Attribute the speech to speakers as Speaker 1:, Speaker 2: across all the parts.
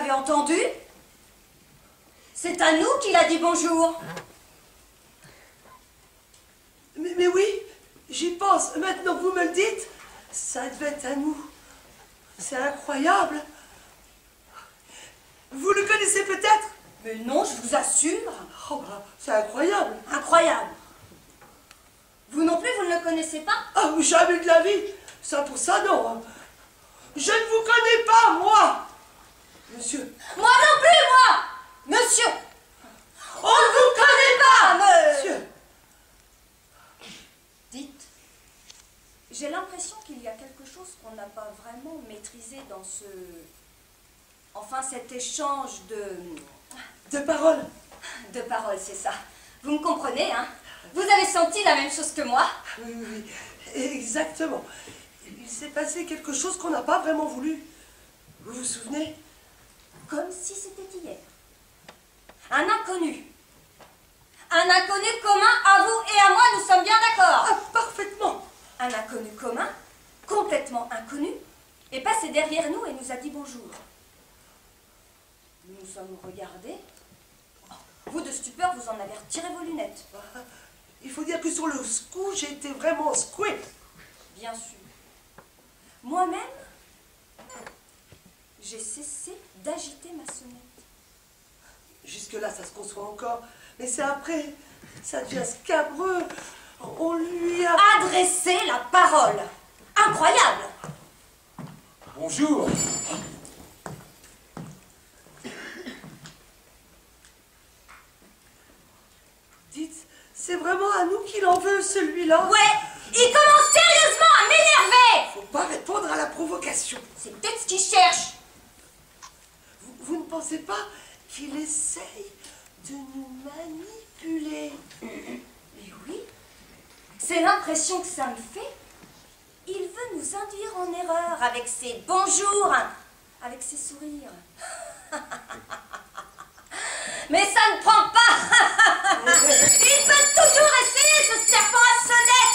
Speaker 1: avez entendu? C'est à nous qu'il a dit bonjour.
Speaker 2: Mais oui, j'y pense. Maintenant que vous me le dites, ça devait être à nous. C'est incroyable. Vous le connaissez peut-être?
Speaker 1: Mais non, je vous assure.
Speaker 2: Oh, bah, c'est incroyable.
Speaker 1: Incroyable. Vous non plus, vous ne le connaissez pas?
Speaker 2: Ah, jamais de la vie. Ça pour ça, non. Je ne vous connais pas, moi. Monsieur.
Speaker 1: Moi non plus, moi. Monsieur. On ne vous connaît pas,
Speaker 2: Monsieur.
Speaker 1: Dites, j'ai l'impression qu'il y a quelque chose qu'on n'a pas vraiment maîtrisé dans ce... Enfin, cet échange
Speaker 2: De paroles.
Speaker 1: De paroles, c'est ça. Vous me comprenez, hein? Vous avez senti la même chose que moi?
Speaker 2: Oui, oui, exactement. Il s'est passé quelque chose qu'on n'a pas vraiment voulu. Vous vous souvenez?
Speaker 1: Comme si c'était hier. Un inconnu. Un inconnu commun à vous et à moi, nous sommes bien d'accord.
Speaker 2: Ah, parfaitement.
Speaker 1: Un inconnu commun, complètement inconnu, est passé derrière nous et nous a dit bonjour. Nous nous sommes regardés. Vous, de stupeur, vous en avez retiré vos lunettes.
Speaker 2: Il faut dire que sur le coup, j'ai été vraiment secouée.
Speaker 1: Bien sûr. Moi-même, j'ai cessé d'agiter ma sonnette.
Speaker 2: Jusque-là, ça se conçoit encore. Mais c'est après, ça devient scabreux. On lui a...
Speaker 1: Adressé la parole. Incroyable.
Speaker 3: Bonjour.
Speaker 2: Dites, c'est vraiment à nous qu'il en veut, celui-là.
Speaker 1: Ouais, il commence sérieusement à m'énerver.
Speaker 2: Faut pas répondre à la provocation.
Speaker 1: C'est peut-être ce qu'il cherche.
Speaker 2: Vous ne pensez pas qu'il essaye de nous manipuler?
Speaker 1: Mais oui, c'est l'impression que ça me fait. Il veut nous induire en erreur avec ses bonjours, avec ses sourires. Mais ça ne prend pas. Il peut toujours essayer, ce serpent à sonnette.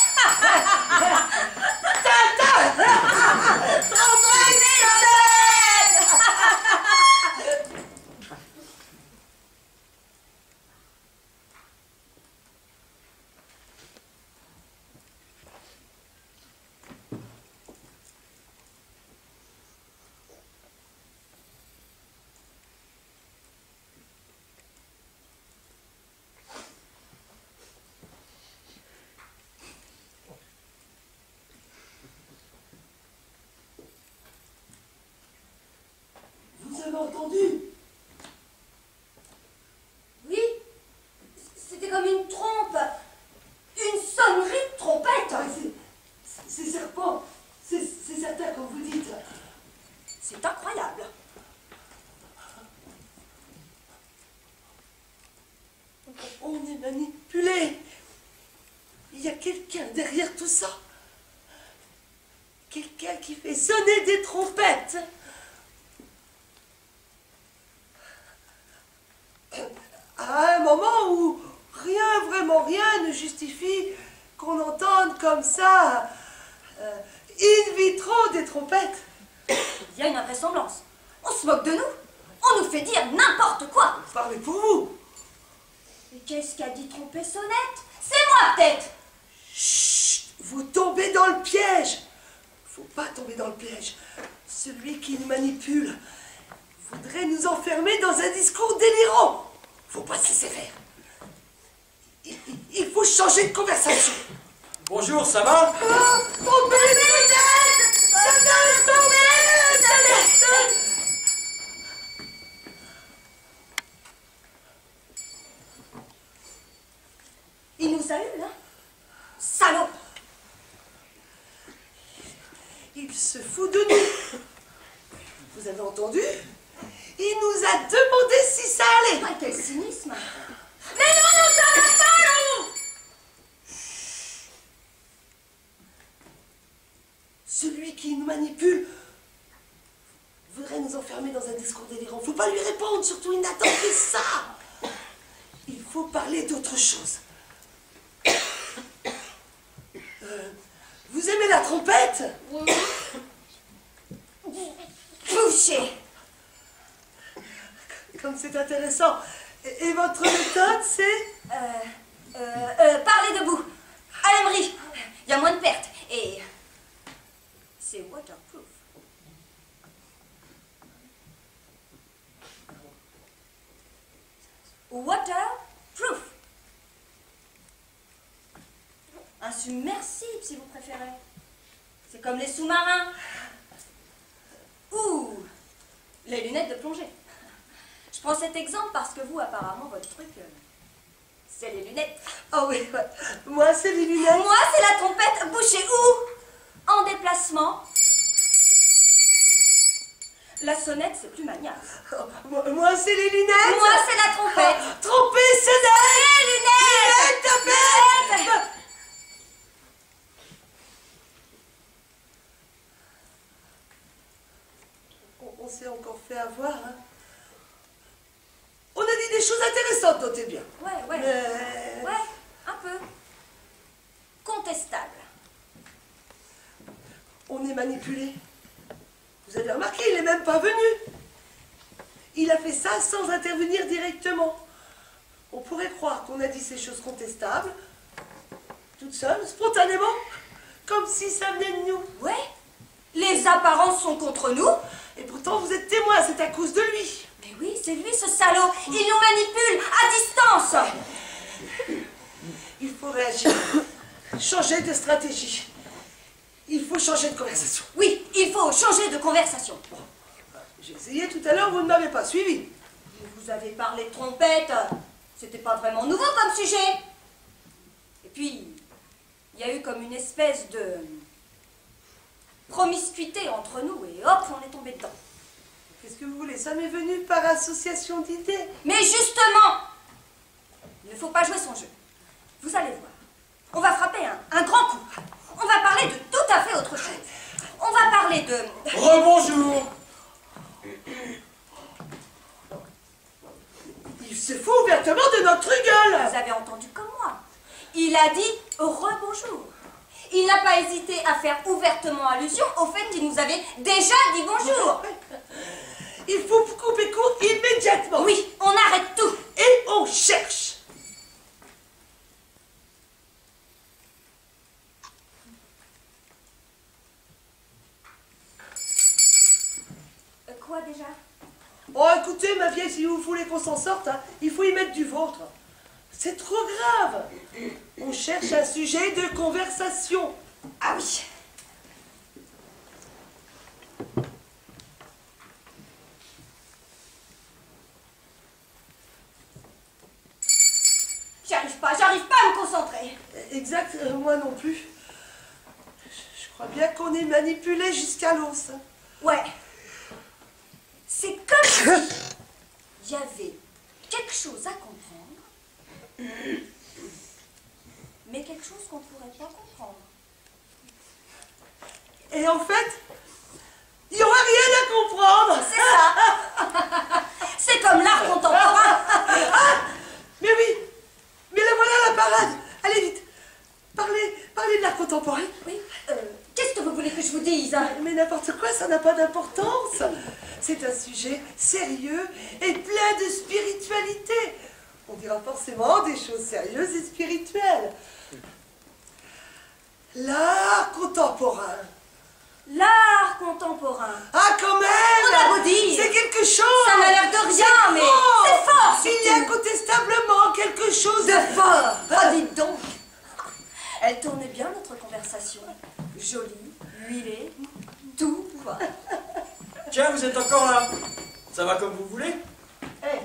Speaker 2: Vous avez entendu?
Speaker 1: Oui, c'était comme une trompe, une sonnerie de trompette.
Speaker 2: Ah, c'est serpent. C'est certain, comme vous dites.
Speaker 1: C'est incroyable.
Speaker 2: On est manipulé. Il y a quelqu'un derrière tout ça. Quelqu'un qui fait sonner des trompettes. À un moment où rien, vraiment rien ne justifie qu'on entende comme ça, in vitro, des trompettes.
Speaker 1: Il y a une invraisemblance. On se moque de nous. On nous fait dire n'importe quoi.
Speaker 2: Parlez pour vous.
Speaker 1: Et qu'est-ce qu'a dit tromper sonnette? C'est moi peut-être.
Speaker 2: Chut, vous tombez dans le piège. Faut pas tomber dans le piège. Celui qui nous manipule voudrait nous enfermer dans un discours délirant. Faut pas se laisser faire. Il faut changer de conversation.
Speaker 3: Bonjour, ça va?
Speaker 1: Il nous a eu, hein? Salaud!
Speaker 2: Il se fout de nous. Vous avez entendu? Il nous a demandé si ça allait.
Speaker 1: Ah, quel cynisme! Mais non, nous sommes pas là!
Speaker 2: Celui qui nous manipule voudrait nous enfermer dans un discours délirant. Faut pas lui répondre, surtout il n'attend que ça. Il faut parler d'autre chose. Vous aimez la trompette?
Speaker 1: Boucher!
Speaker 2: comme c'est intéressant. Et votre méthode, c'est...
Speaker 1: Parlez debout. À l'aimerie. Il y a moins de pertes. Et c'est waterproof. Waterproof. Insubmersible, si vous préférez. C'est comme les sous-marins. Ou les lunettes de plongée. Je prends cet exemple parce que vous, apparemment, votre truc, c'est les lunettes.
Speaker 2: Ah oui, ouais. Moi, c'est les lunettes.
Speaker 1: Moi, c'est la trompette. Bouchez où? En déplacement. La sonnette, c'est plus maniable.
Speaker 2: Oh, moi, c'est les lunettes.
Speaker 1: Moi, c'est la trompette.
Speaker 2: Oh, trompée, sonnette.
Speaker 1: Les lunettes.
Speaker 2: Tapette. On s'est encore fait avoir, hein. On a dit des choses intéressantes, notez bien.
Speaker 1: Ouais.
Speaker 2: Mais...
Speaker 1: Ouais, un peu. Contestable.
Speaker 2: On est manipulé. Vous avez remarqué, il n'est même pas venu. Il a fait ça sans intervenir directement. On pourrait croire qu'on a dit ces choses contestables, toute seule, spontanément, comme si ça venait de nous.
Speaker 1: Ouais. Les apparences sont contre nous.
Speaker 2: Et pourtant, vous êtes témoin, c'est à cause de lui.
Speaker 1: Mais oui, c'est lui ce salaud. Il nous manipule à distance.
Speaker 2: Il faut réagir. Changer de stratégie. Il faut changer de conversation.
Speaker 1: Oui, il faut changer de conversation.
Speaker 2: Bon, j'ai essayé tout à l'heure, vous ne m'avez pas suivi.
Speaker 1: Vous avez parlé de trompette. C'était pas vraiment nouveau comme sujet. Et puis, il y a eu comme une espèce de promiscuité entre nous et hop, on est tombé dedans.
Speaker 2: Qu'est-ce que vous voulez? Ça m'est venu par association d'idées.
Speaker 1: Mais justement, il ne faut pas jouer son jeu. Vous allez voir. On va frapper un grand coup. On va parler de tout à fait autre chose. On va parler de...
Speaker 3: Rebonjour.
Speaker 2: Il se fout ouvertement de notre gueule.
Speaker 1: Vous avez entendu comme moi. Il a dit rebonjour. Il n'a pas hésité à faire ouvertement allusion au fait qu'il nous avait déjà dit bonjour.
Speaker 2: Il faut couper court immédiatement.
Speaker 1: Oui, on arrête tout.
Speaker 2: Et on cherche.
Speaker 1: Quoi déjà?
Speaker 2: Oh, écoutez, ma vieille, si vous voulez qu'on s'en sorte, hein, il faut y mettre du vôtre. C'est trop grave. On cherche un sujet de conversation.
Speaker 1: Ah oui. J'arrive pas à me concentrer.
Speaker 2: Exact, moi non plus. Je crois bien qu'on est manipulé jusqu'à l'os.
Speaker 1: Ouais. C'est comme si il y avait quelque chose à comprendre, mais quelque chose qu'on pourrait pas comprendre.
Speaker 2: Et en fait, il n'y aura rien à comprendre.
Speaker 1: C'est ça. C'est comme l'art contemporain.
Speaker 2: Ah, mais oui, mais la voilà la parade. Allez vite, parlez de l'art contemporain.
Speaker 1: Oui. Qu'est-ce que vous voulez que je vous dise?
Speaker 2: Mais n'importe quoi, ça n'a pas d'importance. C'est un sujet sérieux et plein de spiritualité. On dira forcément des choses sérieuses et spirituelles. L'art contemporain.
Speaker 1: L'art contemporain.
Speaker 2: Ah, quand même!
Speaker 1: On a beau dire.
Speaker 2: C'est quelque chose!
Speaker 1: Ça m'a l'air de rien, mais
Speaker 2: fort.
Speaker 1: c'est fort.
Speaker 2: Il y a incontestablement quelque chose
Speaker 1: de fort. Oh, dites donc. Elle tournait bien notre conversation. Jolie, huilée, tout, quoi.
Speaker 3: Tiens, vous êtes encore là. Ça va comme vous voulez?
Speaker 2: Hey.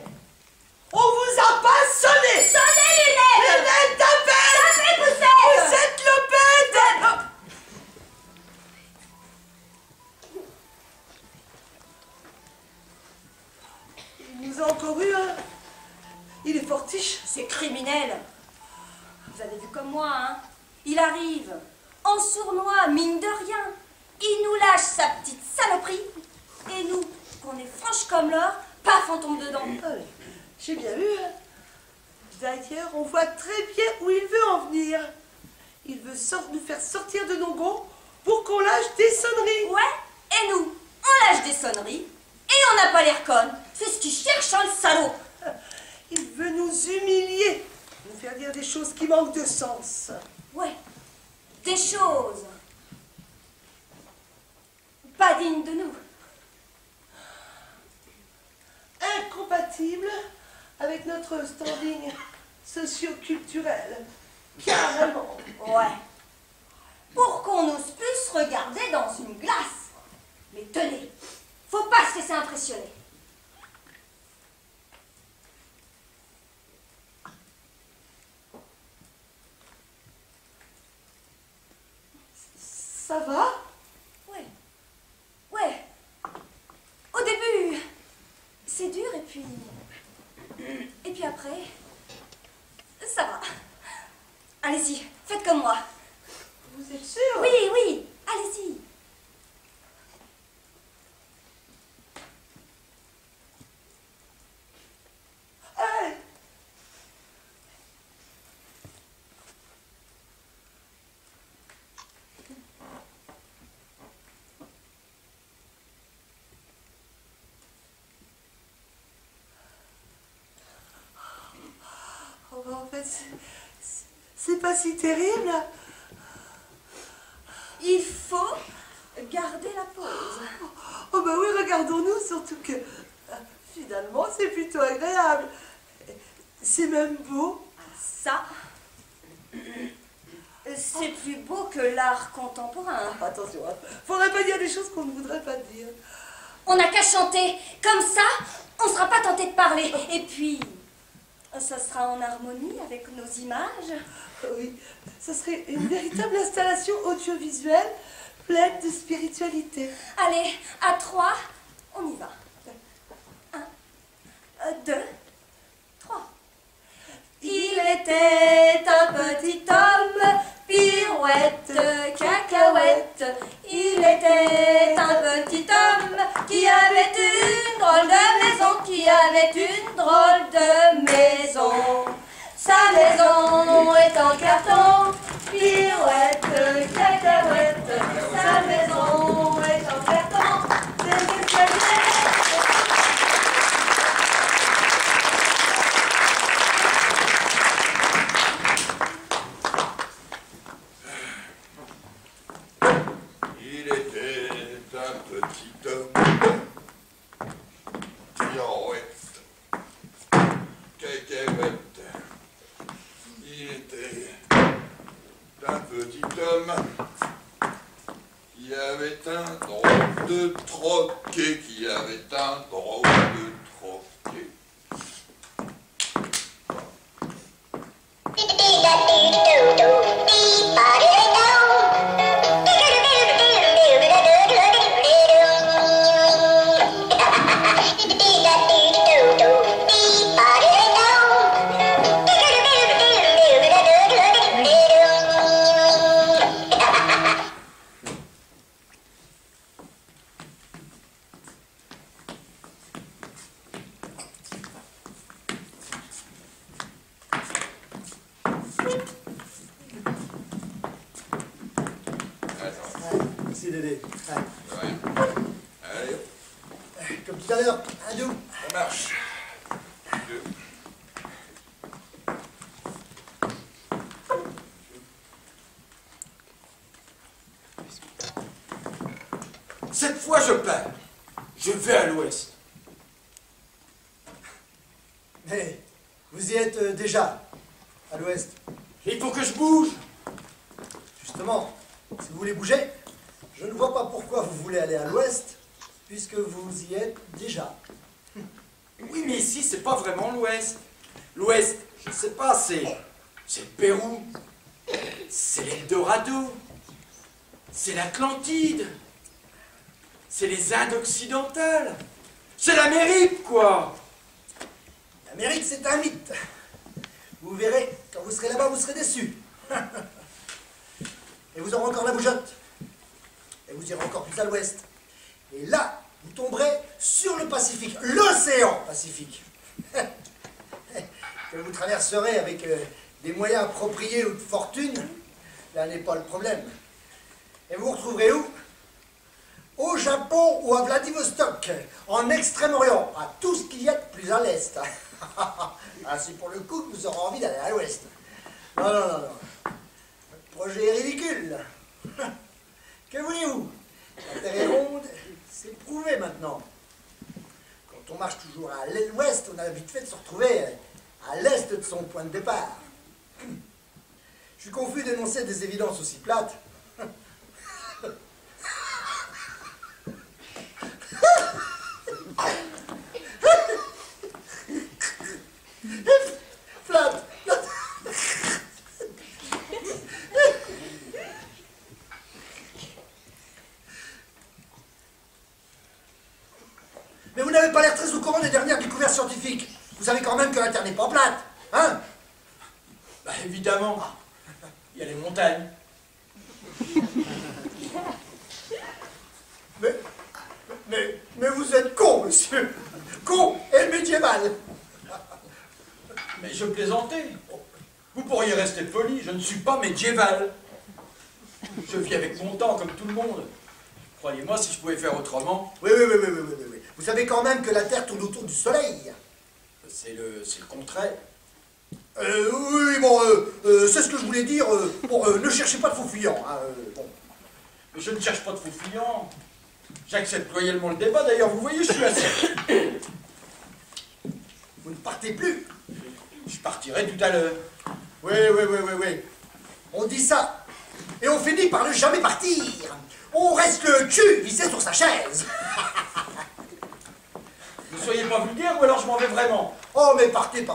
Speaker 2: On vous a pas sonné!
Speaker 1: Sonnez, lunettes!
Speaker 2: Lunettes, tapette!
Speaker 1: Tapez, poussette!
Speaker 2: Poussette, lopette! Il nous a encore eu, hein? Il est fortiche.
Speaker 1: C'est criminel. Vous avez vu comme moi, hein? Il arrive, en sournois, mine de rien. Il nous lâche sa petite saloperie. Et nous, qu'on est franche comme l'or, paf, on tombe dedans.
Speaker 2: Ah oui, j'ai bien vu, hein? D'ailleurs, on voit très bien où il veut en venir. Il veut nous faire sortir de nos gonds pour qu'on lâche des sonneries.
Speaker 1: Ouais, et nous, on lâche des sonneries, et on n'a pas l'air connes. C'est ce qu'il cherche, hein, le salaud.
Speaker 2: Il veut nous humilier, nous faire dire des choses qui manquent de sens.
Speaker 1: Ouais, des choses pas dignes de nous.
Speaker 2: Incompatible avec notre standing socio-culturel. Carrément.
Speaker 1: Ouais. Pour qu'on n'ose plus se regarder dans une glace. Mais tenez, faut pas se laisser impressionner.
Speaker 2: Ça va?
Speaker 1: Ouais. Ouais. Au début, c'est dur et puis... Et puis après, ça va. Allez-y, faites comme moi.
Speaker 2: Vous êtes sûr?
Speaker 1: Oui, oui, allez-y.
Speaker 2: Hey. Oh, bah, en fait, c'est pas si terrible.
Speaker 1: Il faut garder la pause.
Speaker 2: Oh bah oui, regardons-nous, surtout que finalement c'est plutôt agréable. C'est même beau.
Speaker 1: Ça, c'est plus beau que l'art contemporain.
Speaker 2: Attention, hein. Faudrait pas dire des choses qu'on ne voudrait pas dire.
Speaker 1: On n'a qu'à chanter. Comme ça, on sera pas tenté de parler. Et puis, ça sera en harmonie avec nos images.
Speaker 2: Oui, ce serait une véritable installation audiovisuelle pleine de spiritualité.
Speaker 1: Allez, à 3, on y va. 1, 2, 3. Il était un petit homme, pirouette, cacahuète. Il était un petit homme qui avait une drôle de maison, qui avait une drôle de maison. Sa maison est en carton, pirouette, cacahuète. Sa maison est en carton, c'est
Speaker 4: Il était un petit homme, pirouette, cacahuète. Il était un petit homme qui avait un drôle de troquet, qui avait un drôle de troquet.
Speaker 5: Merci Dédé. Allez.
Speaker 4: Ouais. Allez,
Speaker 5: Comme tout à l'heure, un doux.
Speaker 4: ça marche. Deux.
Speaker 3: Cette fois, je pars. Je vais à l'ouest.
Speaker 5: Mais vous y êtes déjà, à l'ouest.
Speaker 3: Il faut que je bouge.
Speaker 5: Justement, si vous voulez bouger, je ne vois pas pourquoi vous voulez aller à l'ouest, puisque vous y êtes déjà.
Speaker 3: Oui, mais ici, c'est pas vraiment l'ouest. L'ouest, je sais pas, c'est le Pérou. C'est l'Eldorado. C'est l'Atlantide. C'est les Indes occidentales. C'est l'Amérique, quoi.
Speaker 5: L'Amérique, c'est un mythe. Vous verrez, quand vous serez là-bas, vous serez déçus. Et vous aurez encore la bougeotte. Et vous irez encore plus à l'ouest. Et là, vous tomberez sur le Pacifique, l'océan Pacifique. Que vous traverserez avec des moyens appropriés ou de fortune, là n'est pas le problème. Et vous vous retrouverez où? au Japon ou à Vladivostok, en Extrême-Orient, à tout ce qu'il y a de plus à l'Est. Ah, c'est pour le coup que nous aurons envie d'aller à l'Ouest. Non, non, non, non. Le projet est ridicule. Que voulez-vous? La Terre est ronde, c'est prouvé maintenant. Quand on marche toujours à l'Ouest, on a vite fait de se retrouver à l'Est de son point de départ. Je suis confus d'énoncer des évidences aussi plates. Plate, plate. Mais vous n'avez pas l'air très au courant des dernières découvertes scientifiques. Vous savez quand même que la Terre n'est pas plate, hein?
Speaker 3: Bah évidemment, il y a les montagnes.
Speaker 5: Mais vous êtes con, monsieur. Con et médiéval.
Speaker 3: Mais je plaisantais. Vous pourriez rester poli, je ne suis pas médiéval. Je vis avec mon temps, comme tout le monde. Croyez-moi, si je pouvais faire autrement...
Speaker 5: Oui. Vous savez quand même que la Terre tourne autour du Soleil.
Speaker 3: C'est le contraire.
Speaker 5: Oui, bon, c'est ce que je voulais dire. Bon, ne cherchez pas de faux fuyants. Hein, bon.
Speaker 3: Mais je ne cherche pas de faux fuyants. J'accepte loyalement le débat, d'ailleurs, vous voyez, je suis assez...
Speaker 5: Vous ne partez plus.
Speaker 3: Je partirai tout à l'heure.
Speaker 5: Oui. On dit ça. Et on finit par ne jamais partir. On reste le cul vissé sur sa chaise.
Speaker 3: Ne soyez pas vulgaire, ou alors je m'en vais vraiment.
Speaker 5: Oh, mais partez.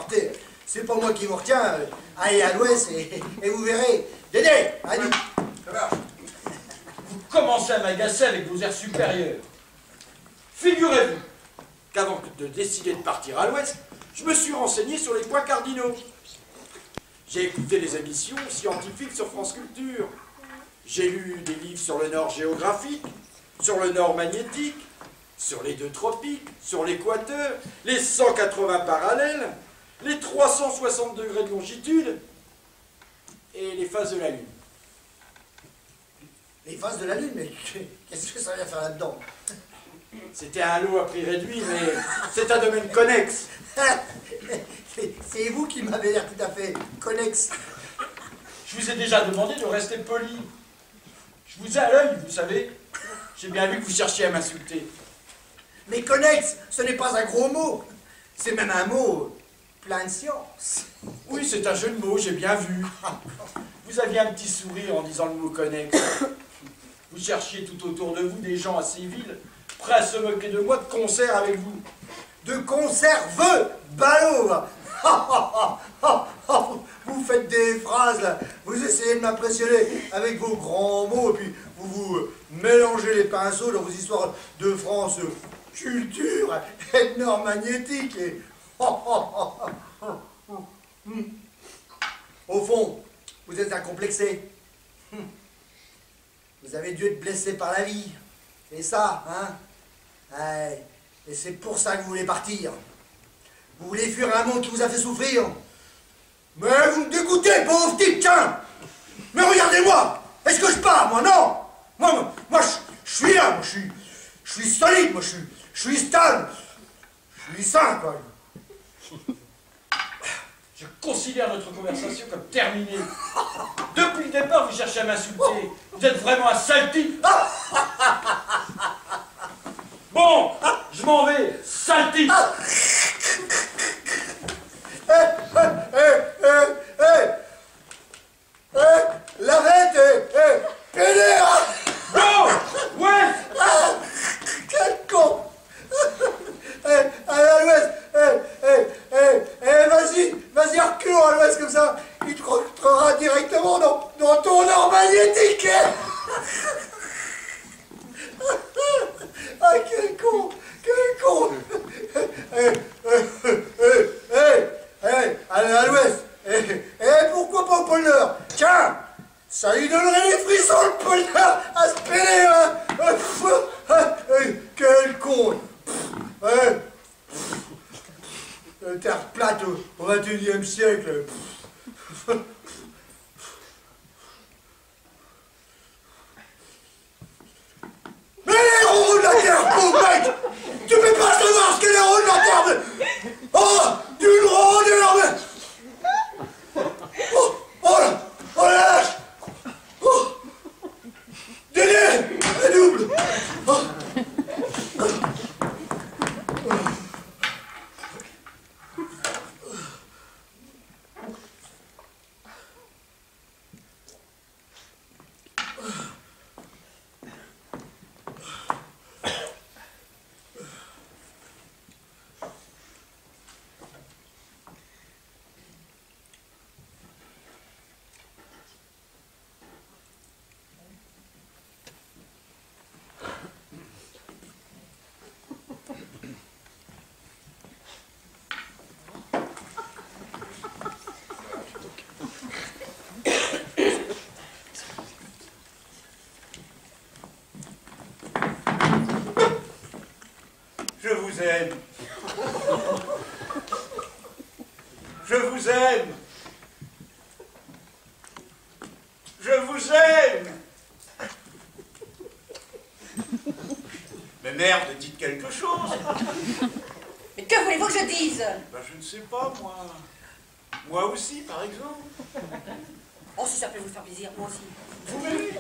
Speaker 5: C'est pas moi qui vous retiens. Allez à l'ouest et vous verrez. Dédé, allez.
Speaker 4: Ça marche.
Speaker 3: Vous commencez à m'agacer avec vos airs supérieurs. Figurez-vous qu'avant de décider de partir à l'ouest, je me suis renseigné sur les points cardinaux. J'ai écouté les émissions scientifiques sur France Culture. J'ai lu des livres sur le nord géographique, sur le nord magnétique, sur les 2 tropiques, sur l'équateur, les 180 parallèles, les 360 degrés de longitude et les phases de la Lune.
Speaker 5: Les phases de la Lune, mais qu'est-ce que ça vient faire là-dedans?
Speaker 3: C'était un lot à prix réduit, mais c'est un domaine connexe.
Speaker 5: C'est vous qui m'avez l'air tout à fait connexe.
Speaker 3: Je vous ai déjà demandé de rester poli. Je vous ai à l'œil, vous savez. J'ai bien vu que vous cherchiez à m'insulter.
Speaker 5: Mais connexe, ce n'est pas un gros mot. C'est même un mot plein de science.
Speaker 3: Oui, c'est un jeu de mots, j'ai bien vu. Vous aviez un petit sourire en disant le mot connexe. Vous cherchiez tout autour de vous des gens assez vils, prêts à se moquer de moi de concert avec vous.
Speaker 5: De conserveux, ballot. Vous faites des phrases, là. Vous essayez de m'impressionner avec vos grands mots, et puis vous mélangez les pinceaux dans vos histoires de France culture et de nord magnétique. Et... Au fond, vous êtes incomplexé. Vous avez dû être blessé par la vie. Et ça, hein? Ouais. Et c'est pour ça que vous voulez partir. Vous voulez fuir un monde qui vous a fait souffrir. Mais vous me dégoûtez, pauvre type, tiens! Mais regardez-moi! Est-ce que je pars, moi? Non! Moi, je suis là, moi, je suis solide, moi, je suis stable. Je suis sain, quoi.
Speaker 3: Je considère notre conversation comme terminée. Depuis le départ, vous cherchez à m'insulter. Vous êtes vraiment un sale type. Bon, je m'en vais, sale type.
Speaker 5: L'arrête, pédère!
Speaker 3: Bon, ouais.
Speaker 5: Quel con! Allez à l'ouest! Vas-y, reculons à l'ouest comme ça! Il te rentrera directement dans ton nord magnétique! Ah, quel con! Quel con! Allez à l'ouest! Pourquoi pas au pôle Nord? Tiens! Ça lui donnerait des frissons, le pôle Nord, à se péler, hein! Quel con! Terre plate au XXIe siècle. Mais les
Speaker 6: vous aime. Je vous aime. Je vous aime. Mais merde, dites quelque chose.
Speaker 1: Mais que voulez-vous que je dise?
Speaker 6: Ben, je ne sais pas, moi. Moi aussi, par exemple.
Speaker 1: Oh, si ça peut vous faire plaisir, moi aussi.
Speaker 6: Vous m'aimez?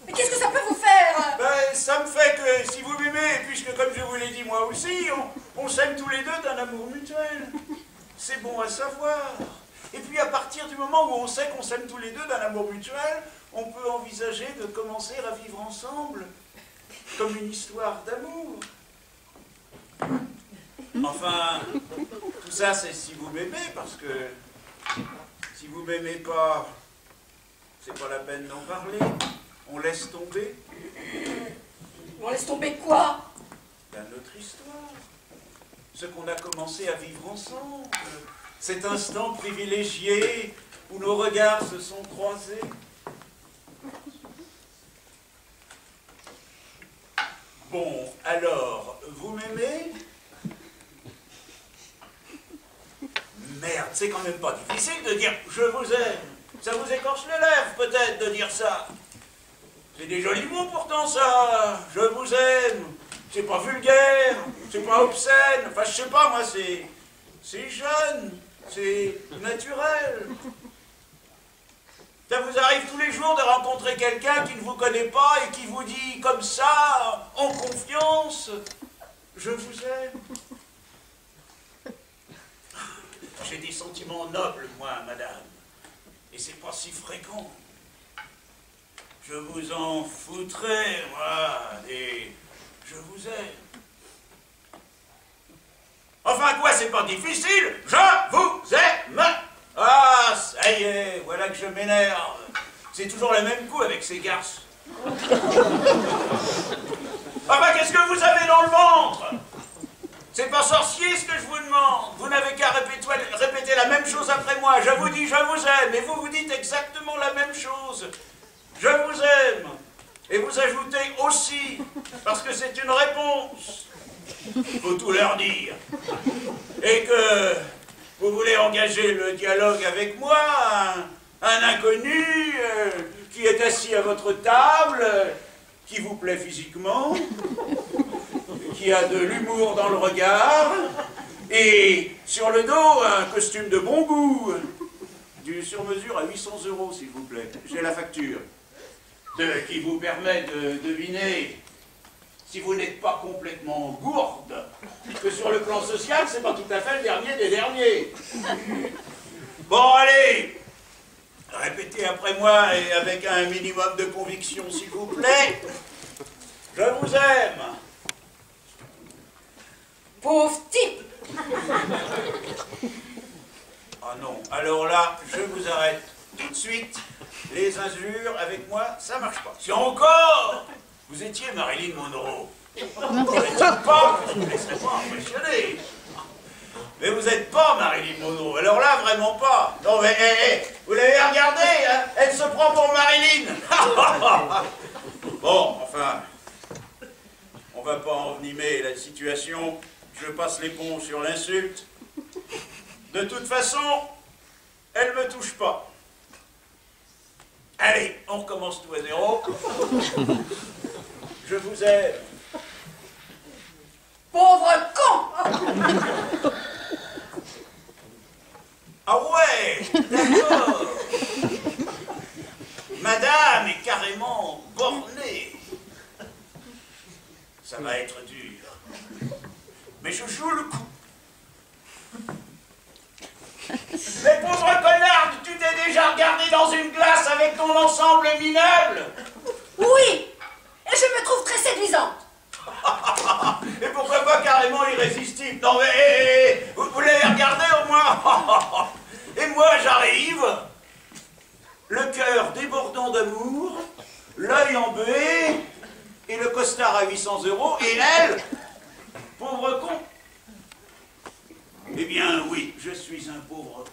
Speaker 1: Mais qu'est-ce que ça peut vous faire?
Speaker 6: Ben, ça me fait que si vous m'aimez, puisque comme je vous l'ai dit moi aussi, on s'aime tous les deux d'un amour mutuel. C'est bon à savoir. Et puis à partir du moment où on sait qu'on s'aime tous les deux d'un amour mutuel, on peut envisager de commencer à vivre ensemble, comme une histoire d'amour. Enfin, tout ça c'est si vous m'aimez, parce que si vous m'aimez pas, c'est pas la peine d'en parler. On laisse tomber.
Speaker 1: On laisse tomber quoi?
Speaker 6: Ben, notre histoire. Ce qu'on a commencé à vivre ensemble. Cet instant privilégié où nos regards se sont croisés. Bon, alors, vous m'aimez? Merde, c'est quand même pas difficile de dire « je vous aime ». Ça vous écorche les lèvres, peut-être, de dire ça. C'est des jolis mots, pourtant, ça. « Je vous aime ». C'est pas vulgaire, c'est pas obscène. Enfin, je sais pas, moi, c'est jeune, c'est naturel. Ça vous arrive tous les jours de rencontrer quelqu'un qui ne vous connaît pas et qui vous dit comme ça, en confiance, « je vous aime ». J'ai des sentiments nobles, moi, madame, et c'est pas si fréquent. Je vous en foutrais, moi, et je vous aime. Enfin quoi, c'est pas difficile, je vous aime. Ah, ça y est, voilà que je m'énerve. C'est toujours le même coup avec ces garces. Enfin, qu'est-ce que vous avez dans le ventre? C'est pas sorcier ce que je vous demande. Vous n'avez qu'à répéter la même chose après moi. Je vous dis, je vous aime. Et vous dites exactement la même chose. Je vous aime. Et vous ajoutez aussi, parce que c'est une réponse. Il faut tout leur dire. Et que vous voulez engager le dialogue avec moi, un inconnu qui est assis à votre table, qui vous plaît physiquement, qui a de l'humour dans le regard, et sur le dos, un costume de bon goût, du sur-mesure à 800 €, s'il vous plaît. J'ai la facture. Qui vous permet de deviner, si vous n'êtes pas complètement gourde, que sur le plan social, c'est pas tout à fait le dernier des derniers. Bon, allez, répétez après moi et avec un minimum de conviction, s'il vous plaît. Je vous aime.
Speaker 1: Pauvre type!
Speaker 6: Ah non, alors là, je vous arrête tout de suite. Les injures avec moi, ça marche pas. Si encore vous étiez Marilyn Monroe, je ne me laisserais pas impressionner. Mais vous n'êtes pas Marilyn Monroe, alors là, vraiment pas. Non mais, vous l'avez regardée, hein, elle se prend pour Marilyn. Bon, enfin, on va pas envenimer la situation. Je passe l'éponge sur l'insulte. De toute façon, elle me touche pas. Allez, on recommence tout à zéro. Je vous aime.
Speaker 1: Pauvre con!
Speaker 6: Ah ouais, d'accord. Madame est carrément bornée. Ça va être dur. Mais je joue le coup. Mais pauvre connard, tu t'es déjà regardé dans une glace avec ton ensemble minable?
Speaker 1: Oui! Et je me trouve très séduisante!
Speaker 6: Et pourquoi pas carrément irrésistible? Non mais, vous l'avez regardé au moins? Et moi j'arrive, le cœur débordant d'amour, l'œil embué, et le costard à 800 €, et elle, pauvre con. Eh bien oui, je suis un pauvre con.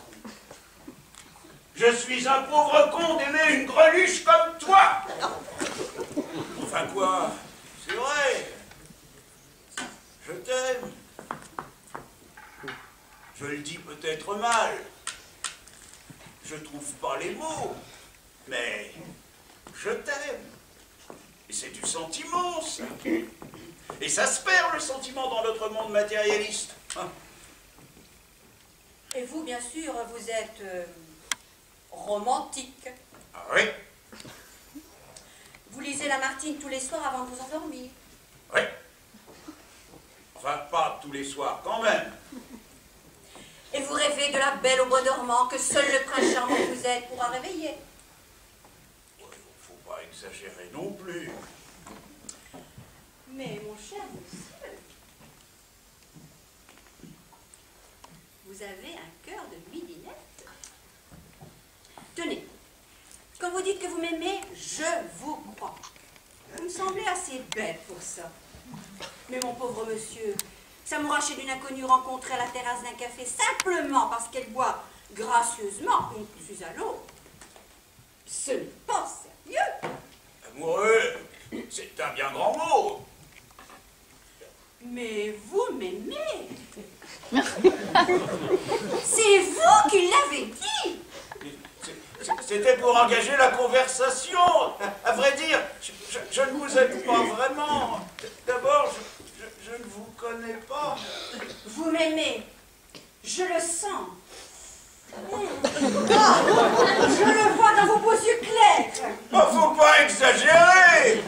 Speaker 6: Je suis un pauvre con d'aimer une greluche comme toi. Enfin quoi, c'est vrai. Je t'aime. Je le dis peut-être mal. Je trouve pas les mots. Mais je t'aime. Et c'est du sentiment, ça. Et ça se perd, le sentiment, dans notre monde matérialiste. Hein?
Speaker 1: Et vous, bien sûr, vous êtes romantique.
Speaker 6: Ah oui?
Speaker 1: Vous lisez Lamartine tous les soirs avant de vous endormir.
Speaker 6: Oui. Enfin, pas tous les soirs, quand même.
Speaker 1: Et vous rêvez de la belle au bois dormant que seul le prince charmant que vous êtes pourra réveiller.
Speaker 6: Faut pas exagérer non plus.
Speaker 1: Mais mon cher monsieur, vous avez un cœur de midinette. Tenez, quand vous dites que vous m'aimez, je vous crois. Vous me semblez assez bête pour ça. Mais mon pauvre monsieur, s'amouracher d'une inconnue rencontrée à la terrasse d'un café simplement parce qu'elle boit gracieusement une plus à l'autre, ce n'est pas sérieux.
Speaker 6: Amoureux, c'est un bien grand mot.
Speaker 1: Mais vous m'aimez. C'est vous qui l'avez dit.
Speaker 6: C'était pour engager la conversation. À vrai dire, je ne vous aime pas vraiment. D'abord, je ne vous connais pas.
Speaker 1: Vous m'aimez. Je le sens. Je le vois dans vos beaux yeux clairs.
Speaker 6: Oh, faut pas exagérer.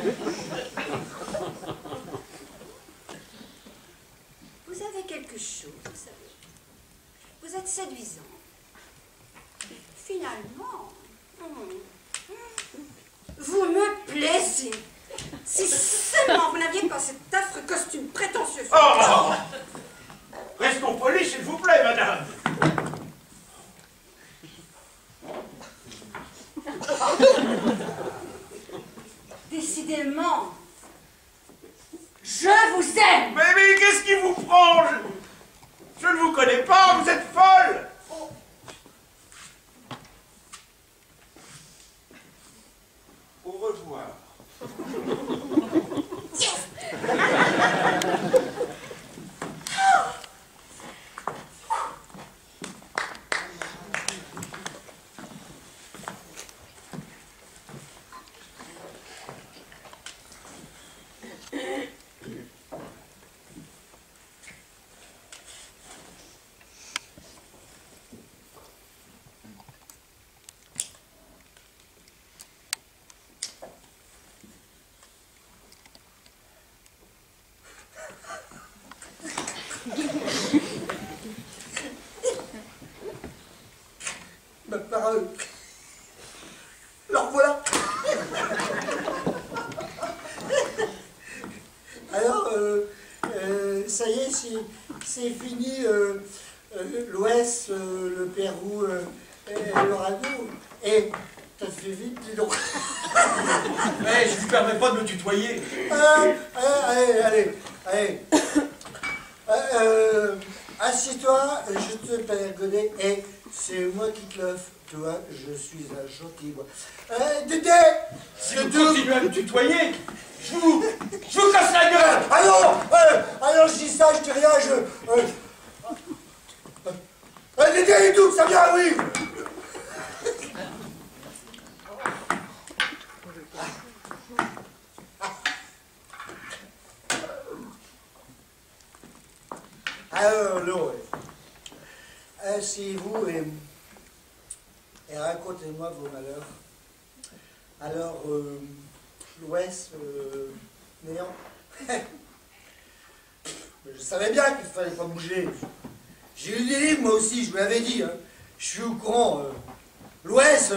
Speaker 1: Vous avez quelque chose, vous savez. Vous êtes séduisant. Finalement, vous me plaisez. Si seulement vous n'aviez pas cet affreux costume prétentieux.
Speaker 6: Oh, restons polis, s'il vous plaît, madame.
Speaker 1: Décidément, je vous aime.
Speaker 6: Mais qu'est-ce qui vous prend? Je ne vous connais pas, vous êtes folle. Au revoir.
Speaker 5: Ma parole. Alors voilà. Alors, ça y est, c'est fini l'Ouest, le Pérou, le radeau. Et t'as fait vite, dis donc.
Speaker 3: Mais je ne vous permets pas de me tutoyer.
Speaker 5: Allez. Assieds-toi, je te connais, et c'est moi qui te l'offre. Tu vois, je suis un gentil, moi. Dédé!
Speaker 3: Si vous continuez à me tutoyer, je vous casse la gueule.
Speaker 5: Ah non, je dis ça, je dis rien, Dédé et tout, ça vient, oui! Alors, non, asseyez-vous et racontez-moi vos malheurs. Alors, l'Ouest, néant. Je savais bien qu'il ne fallait pas bouger. J'ai lu des livres, moi aussi, je vous l'avais dit. Hein. Je suis au courant. L'Ouest,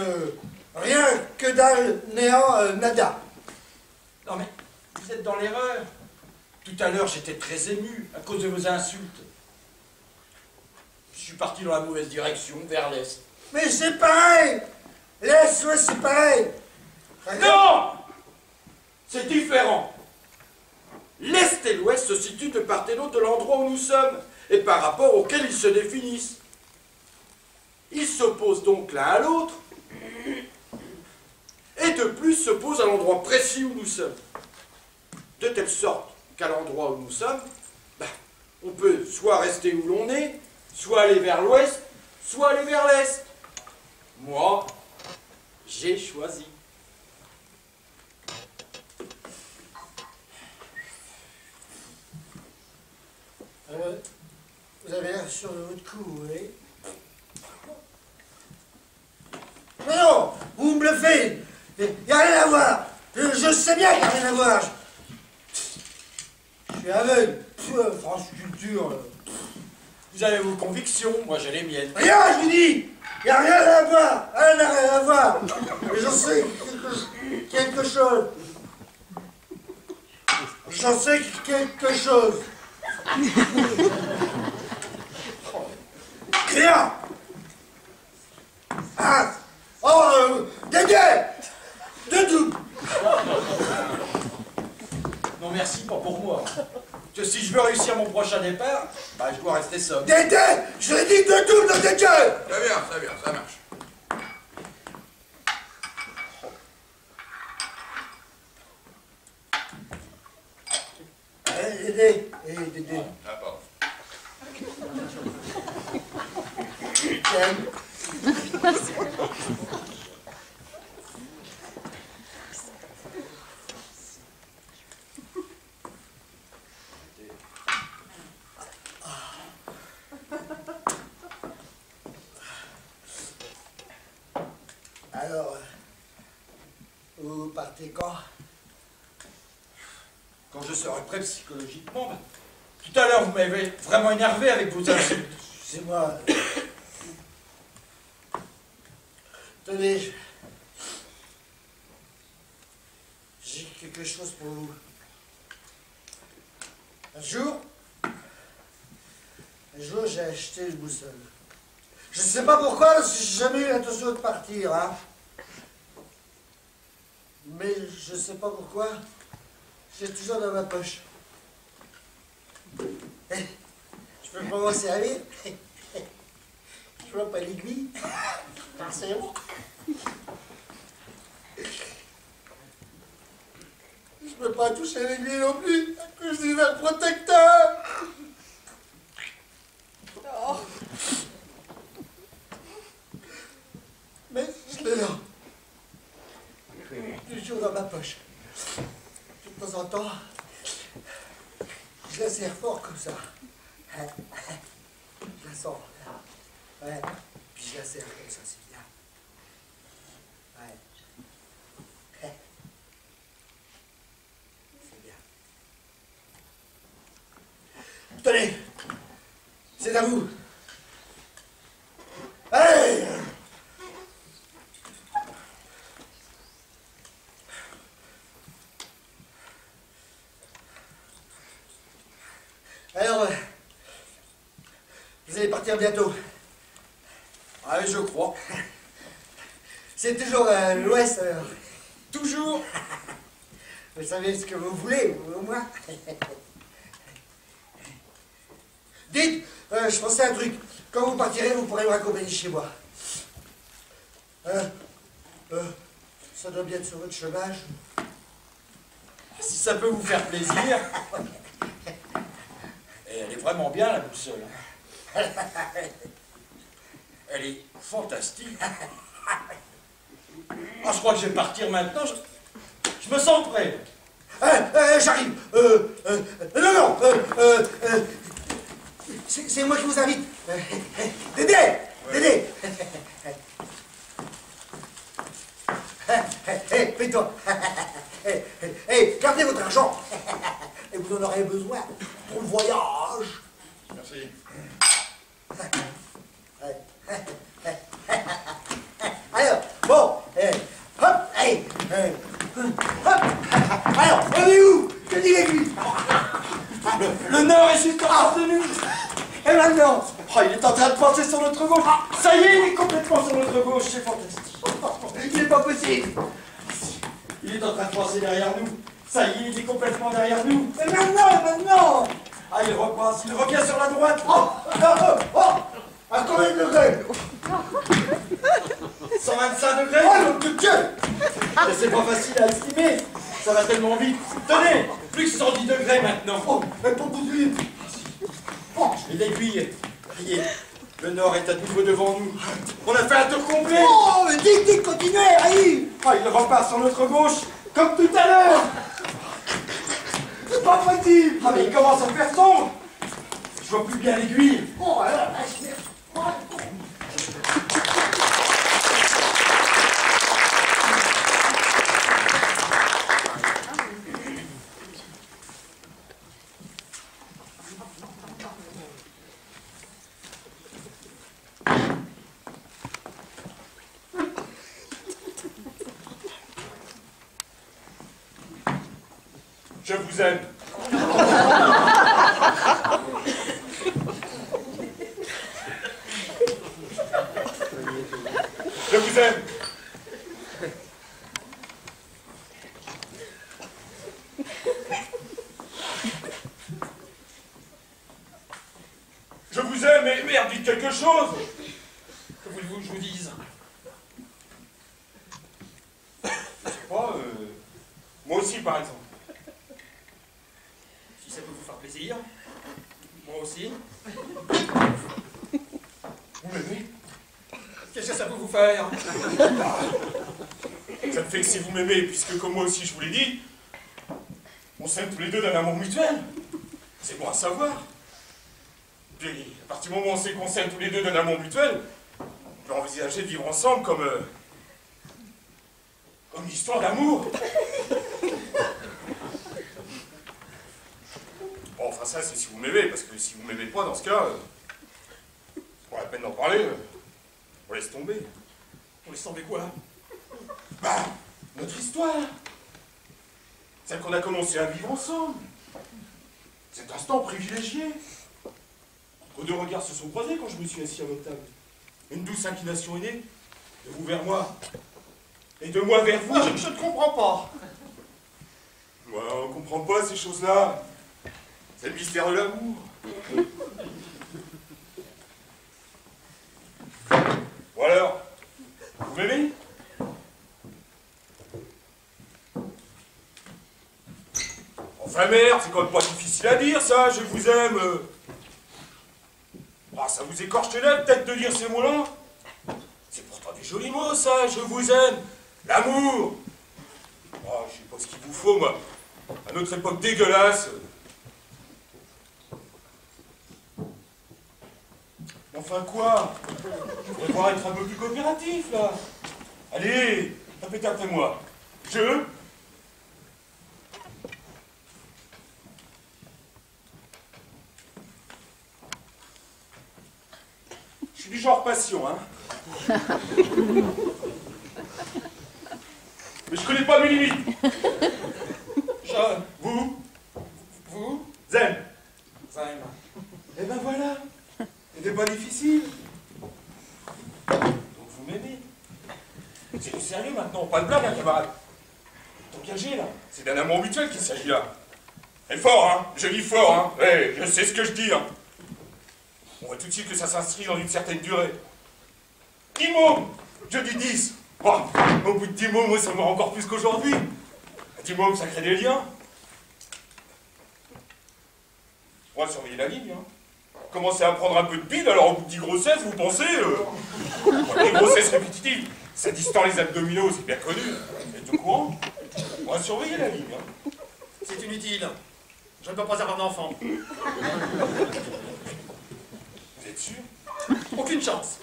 Speaker 5: rien que dalle, néant, nada.
Speaker 3: Non mais, vous êtes dans l'erreur. Tout à l'heure, j'étais très ému à cause de vos insultes. Je suis parti dans la mauvaise direction, vers l'Est.
Speaker 5: Mais c'est pareil! L'Est, ouais, c'est pareil!
Speaker 3: Non! C'est différent. L'Est et l'Ouest se situent de part et d'autre de l'endroit où nous sommes, et par rapport auquel ils se définissent. Ils s'opposent donc l'un à l'autre, et de plus s'opposent à l'endroit précis où nous sommes. De telle sorte qu'à l'endroit où nous sommes, on peut soit rester où l'on est, Soit aller vers l'ouest, soit aller vers l'est. Moi, j'ai choisi.
Speaker 5: Vous avez l'air sûr de votre coup, oui? Mais non, vous me bluffez. Il n'y a rien à voir. Je sais bien qu'il n'y a rien à voir. Je suis aveugle. France culture.
Speaker 3: Vous avez vos convictions, moi j'ai les miennes.
Speaker 5: Rien, je vous dis. Il n'y a rien à voir. Rien à voir. Mais j'en sais quelque chose. J'en sais quelque chose. Rien. Ah. Oh, Dédé. Dedou.
Speaker 3: Non merci, pas pour moi. Que si je veux réussir mon prochain départ, bah je dois rester seul.
Speaker 5: Dédé. Je l'ai dit Dedou, nom de Dieu.
Speaker 4: Très bien, ça marche.
Speaker 5: Dédé. Dédé.
Speaker 4: Ah, pardon.
Speaker 5: Tiens. Alors, vous partez quand?
Speaker 3: Quand je serai prêt psychologiquement, bah, tout à l'heure vous m'avez vraiment énervé avec vos insultes.
Speaker 5: C'est moi. Tenez, j'ai quelque chose pour vous. Un jour, j'ai acheté une boussole. Je ne sais pas pourquoi, parce que j'ai jamais eu l'intention de partir, hein. Mais je ne sais pas pourquoi, j'ai toujours dans ma poche. Je peux pas m'en servir. Je vois pas l'aiguille. C'est bon. Je peux pas toucher l'aiguille non plus, à cause du verre protecteur. Oh. Mais je l'ai là. Toujours dans ma poche. De temps en temps, je la serre fort comme ça. Je la sens. Ouais. Puis je la serre comme ça, c'est bien. Ouais. C'est bien. Tenez, c'est à vous. Allez! Alors, vous allez partir bientôt.
Speaker 3: Ah, je crois.
Speaker 5: C'est toujours l'Ouest, alors.
Speaker 3: Toujours.
Speaker 5: Vous savez ce que vous voulez, au moins. Dites, je pensais à un truc. Quand vous partirez, vous pourrez me raccompagner chez moi. Ça doit bien être sur votre chômage.
Speaker 3: Si ça peut vous faire plaisir. Et elle est vraiment bien, la boussole. Elle est fantastique. Ah, je crois que je vais partir maintenant. Je me sens prêt.
Speaker 5: J'arrive. Non. C'est moi qui vous invite. Dédé. Dédé. Fais-toi. Gardez votre argent. Et vous en aurez besoin pour le voyage.
Speaker 4: Merci.
Speaker 5: Alors, bon, hop, hop, alors, on est où? Que dit l'aiguille?
Speaker 3: Le nord est juste en face de nous.
Speaker 5: Et maintenant?
Speaker 3: Oh, il est en train de passer sur notre gauche. Ça y est, il est complètement sur notre gauche. C'est fantastique.
Speaker 5: Il n'est pas possible.
Speaker 3: Il est en train de passer derrière nous. Ça y est, il est complètement derrière nous.
Speaker 5: Mais maintenant.
Speaker 3: Ah, il repasse. Il revient sur la droite.
Speaker 5: À combien de degrés?
Speaker 3: 125 degrés.
Speaker 5: Oh, nom de Dieu!
Speaker 3: Mais c'est pas facile à estimer. Ça va tellement vite. Tenez, plus que 110 degrés maintenant.
Speaker 5: Oh, mais pas beaucoup de vite.
Speaker 3: Et l'aiguille, Le Nord est à nouveau devant nous. On a fait un tour complet.
Speaker 5: Oh, mais dites, continuez, allez.
Speaker 3: Ah, il repart sur notre gauche, comme tout à l'heure.
Speaker 2: C'est pas possible.
Speaker 3: Ah, mais il commence à faire sombre. Je vois plus bien l'aiguille.
Speaker 5: Oh, alors, je vais...
Speaker 3: Je vous aime. Je vous aime. Je vous aime, mais merde, dites quelque chose. Que voulez-vous que je vous dise? Je sais pas, moi aussi par exemple. Si ça peut vous faire plaisir, moi aussi. Vous m'aimez? Qu'est-ce que ça peut vous faire? Ça me fait que si vous m'aimez, puisque comme moi aussi je vous l'ai dit, on s'aime tous les deux d'un amour mutuel. C'est bon à savoir. Puis, à partir du moment où on sait qu'on s'aime tous les deux d'un amour mutuel, on peut envisager de vivre ensemble comme une histoire d'amour. Bon, enfin ça, c'est si vous m'aimez, parce que si vous m'aimez pas, dans ce cas, c'est pas la peine d'en parler. On laisse tomber. On laisse tomber quoi? Bah, notre histoire. Celle qu'on a commencé à vivre ensemble. Cet instant privilégié. Nos deux regards se sont croisés quand je me suis assis à votre table. Une douce inclination est née, de vous vers moi, et de moi vers vous. Je ne comprends pas. Ouais, on ne comprend pas ces choses-là. C'est le mystère de l'amour. Ou alors, vous m'aimez? Enfin merde, c'est quand même pas difficile à dire ça, je vous aime. Ah, ça vous écorche les lèvres peut-être de dire ces mots-là? C'est pourtant des jolis mots ça, je vous aime. L'amour. Oh, je sais pas ce qu'il vous faut, moi. À notre époque dégueulasse. Enfin quoi? Je voudrais pouvoir être un peu plus coopératif, là. Allez, répétez après moi. Je... Je suis du genre passion, hein. Mais je connais pas mes limites. Vous aime. Et ben voilà. C'était pas difficile. Donc vous m'aimez. C'est du sérieux maintenant, pas de blague, hein, camarade. Engagé, là. C'est d'un amour mutuel qu'il s'agit là. Et fort, hein. Je dis fort, hein. Ouais, je sais ce que je dis, hein. On voit tout de suite que ça s'inscrit dans une certaine durée. 10 mômes, je dis 10. Oh, au bout de 10 mômes, moi, ça me rend encore plus qu'aujourd'hui. 10 mômes, ça crée des liens. On va surveiller la ligne, hein. Commencez à prendre un peu de bide, alors au bout de 10 grossesses, vous pensez... les grossesses répétitives, ça distend les abdominaux, c'est bien connu. Vous êtes au courant? On va surveiller la ligne, hein.
Speaker 7: C'est inutile. Je ne peux pas avoir d'enfant.
Speaker 3: Vous êtes sûr?
Speaker 7: Aucune chance.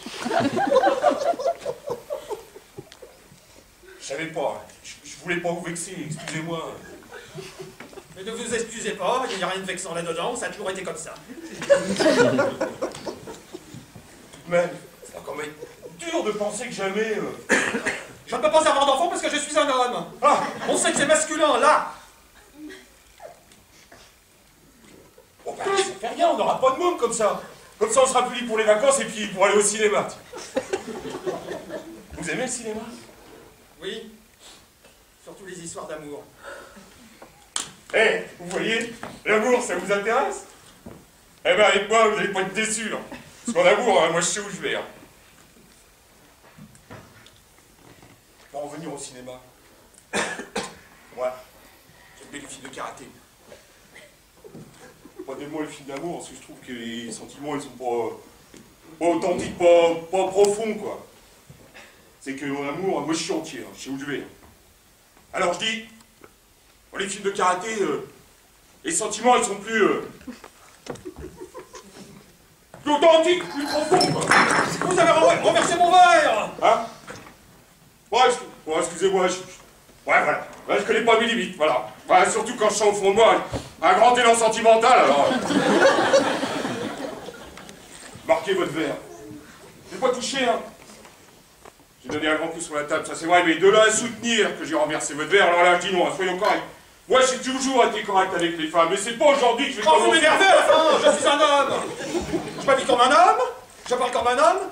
Speaker 3: Je savais pas. Je voulais pas vous vexer, excusez-moi.
Speaker 7: Mais ne vous excusez pas, il n'y a rien de vexant là-dedans, ça a toujours été comme ça.
Speaker 3: Mais ça va quand même être dur de penser que jamais...
Speaker 7: Je ne peux pas avoir d'enfant parce que je suis un homme.
Speaker 3: Ah!
Speaker 7: Mon sexe est masculin, là.
Speaker 3: Bon ben, ça fait rien, on n'aura pas de môme comme ça. Comme ça, on sera plus libre pour les vacances et puis pour aller au cinéma. Vous aimez le cinéma?
Speaker 7: Oui. Surtout les histoires d'amour.
Speaker 3: Eh, vous voyez, l'amour, ça vous intéresse? Eh ben, avec moi, vous n'allez pas être déçus, hein. Parce qu'en amour, hein, moi, je sais où je vais, hein. On va revenir au cinéma. Ouais, j'aime bien les films de karaté. Pas tellement les films d'amour, parce que je trouve que les sentiments, ils sont pas...
Speaker 8: authentique, pas profond, quoi. C'est que mon amour, moi je suis entier, hein, je sais où je vais. Alors je dis, pour les films de karaté, les sentiments ils sont plus authentiques, plus profonds, quoi.
Speaker 7: Vous avez renversé mon verre!
Speaker 8: Hein? Ouais, excusez-moi, ouais, voilà. Ouais, je connais pas mes limites, voilà. Ouais, surtout quand je sens au fond de moi un grand élan sentimental, alors. Marquez votre verre. J'ai pas touché, hein. J'ai donné un grand coup sur la table, ça c'est vrai, mais de là à soutenir que j'ai renversé votre verre, alors là je dis non, soyons corrects. Moi j'ai toujours été correct avec les femmes, mais c'est pas aujourd'hui que je vais
Speaker 7: Quand vous m'énervez à la fin, je suis un homme! Je m'habille comme un homme, je parle comme un homme,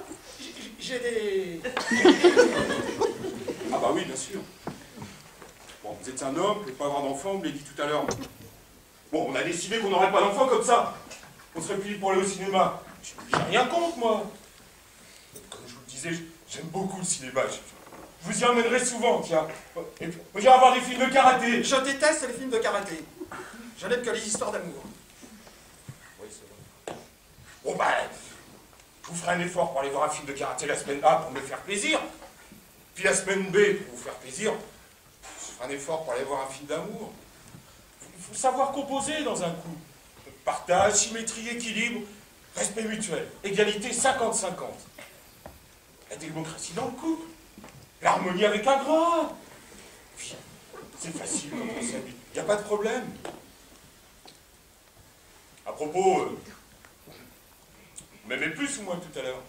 Speaker 7: j'ai des...
Speaker 8: Ah bah oui, bien sûr. Bon, vous êtes un homme, vous pouvez pas avoir d'enfant, vous me l'avez dit tout à l'heure. Bon, on a décidé qu'on n'aurait pas d'enfant comme ça. On serait plus libre pour aller au cinéma. J'ai rien contre, moi. Comme je vous le disais, j'aime beaucoup le cinéma. Je vous y emmènerai souvent, tiens. Et puis, on ira voir des films de karaté.
Speaker 7: Je déteste les films de karaté. Je n'aime que les histoires d'amour.
Speaker 8: Oui, c'est vrai. Bon, bah, je vous ferai un effort pour aller voir un film de karaté la semaine A pour me faire plaisir. Puis la semaine B pour vous faire plaisir. Je ferai un effort pour aller voir un film d'amour. Il faut savoir composer dans un coup. Partage, symétrie, équilibre, respect mutuel, égalité 50-50. La démocratie dans le couple. L'harmonie avec un grand. Puis, c'est facile quand on s'habille. Il n'y a pas de problème. À propos, vous m'aimez plus ou moins tout à l'heure?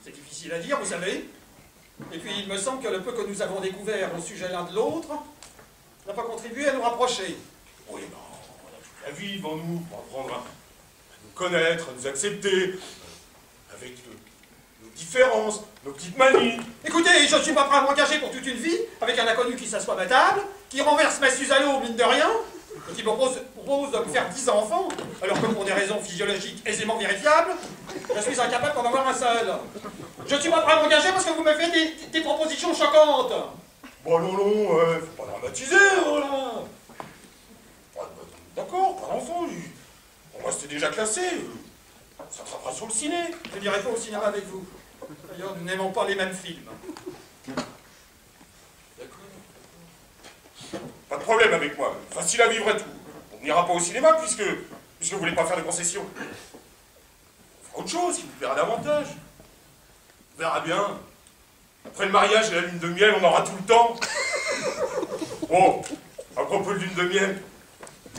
Speaker 7: C'est difficile à dire, vous savez. Et puis, il me semble que le peu que nous avons découvert au sujet l'un de l'autre n'a pas contribué à nous rapprocher.
Speaker 8: Oui, non, on a toute la vie devant nous pour apprendre à nous connaître, à nous accepter, avec nos différences, nos petites manies.
Speaker 7: Écoutez, je ne suis pas prêt à m'engager pour toute une vie avec un inconnu qui s'assoit à ma table, qui renverse ma Suze à l'eau, mine de rien, et qui propose de me faire 10 enfants, alors que pour des raisons physiologiques aisément vérifiables, je suis incapable d'en avoir un seul. Je ne suis pas prêt à m'engager parce que vous me faites des propositions choquantes.
Speaker 8: Bon, non, faut pas dramatiser, voilà. D'accord, pas d'enfant, lui. Bon, moi, c'était déjà classé. Ça attrapera sur le ciné.
Speaker 7: Je n'irai pas au cinéma avec vous. D'ailleurs, nous n'aimons pas les mêmes films.
Speaker 8: D'accord. Pas de problème avec moi. Facile à vivre et tout. On n'ira pas au cinéma puisque vous voulez pas faire de concessions. On fera autre chose qui vous plaira davantage. On verra bien. Après le mariage et la lune de miel, on aura tout le temps. Bon, à propos de lune de miel,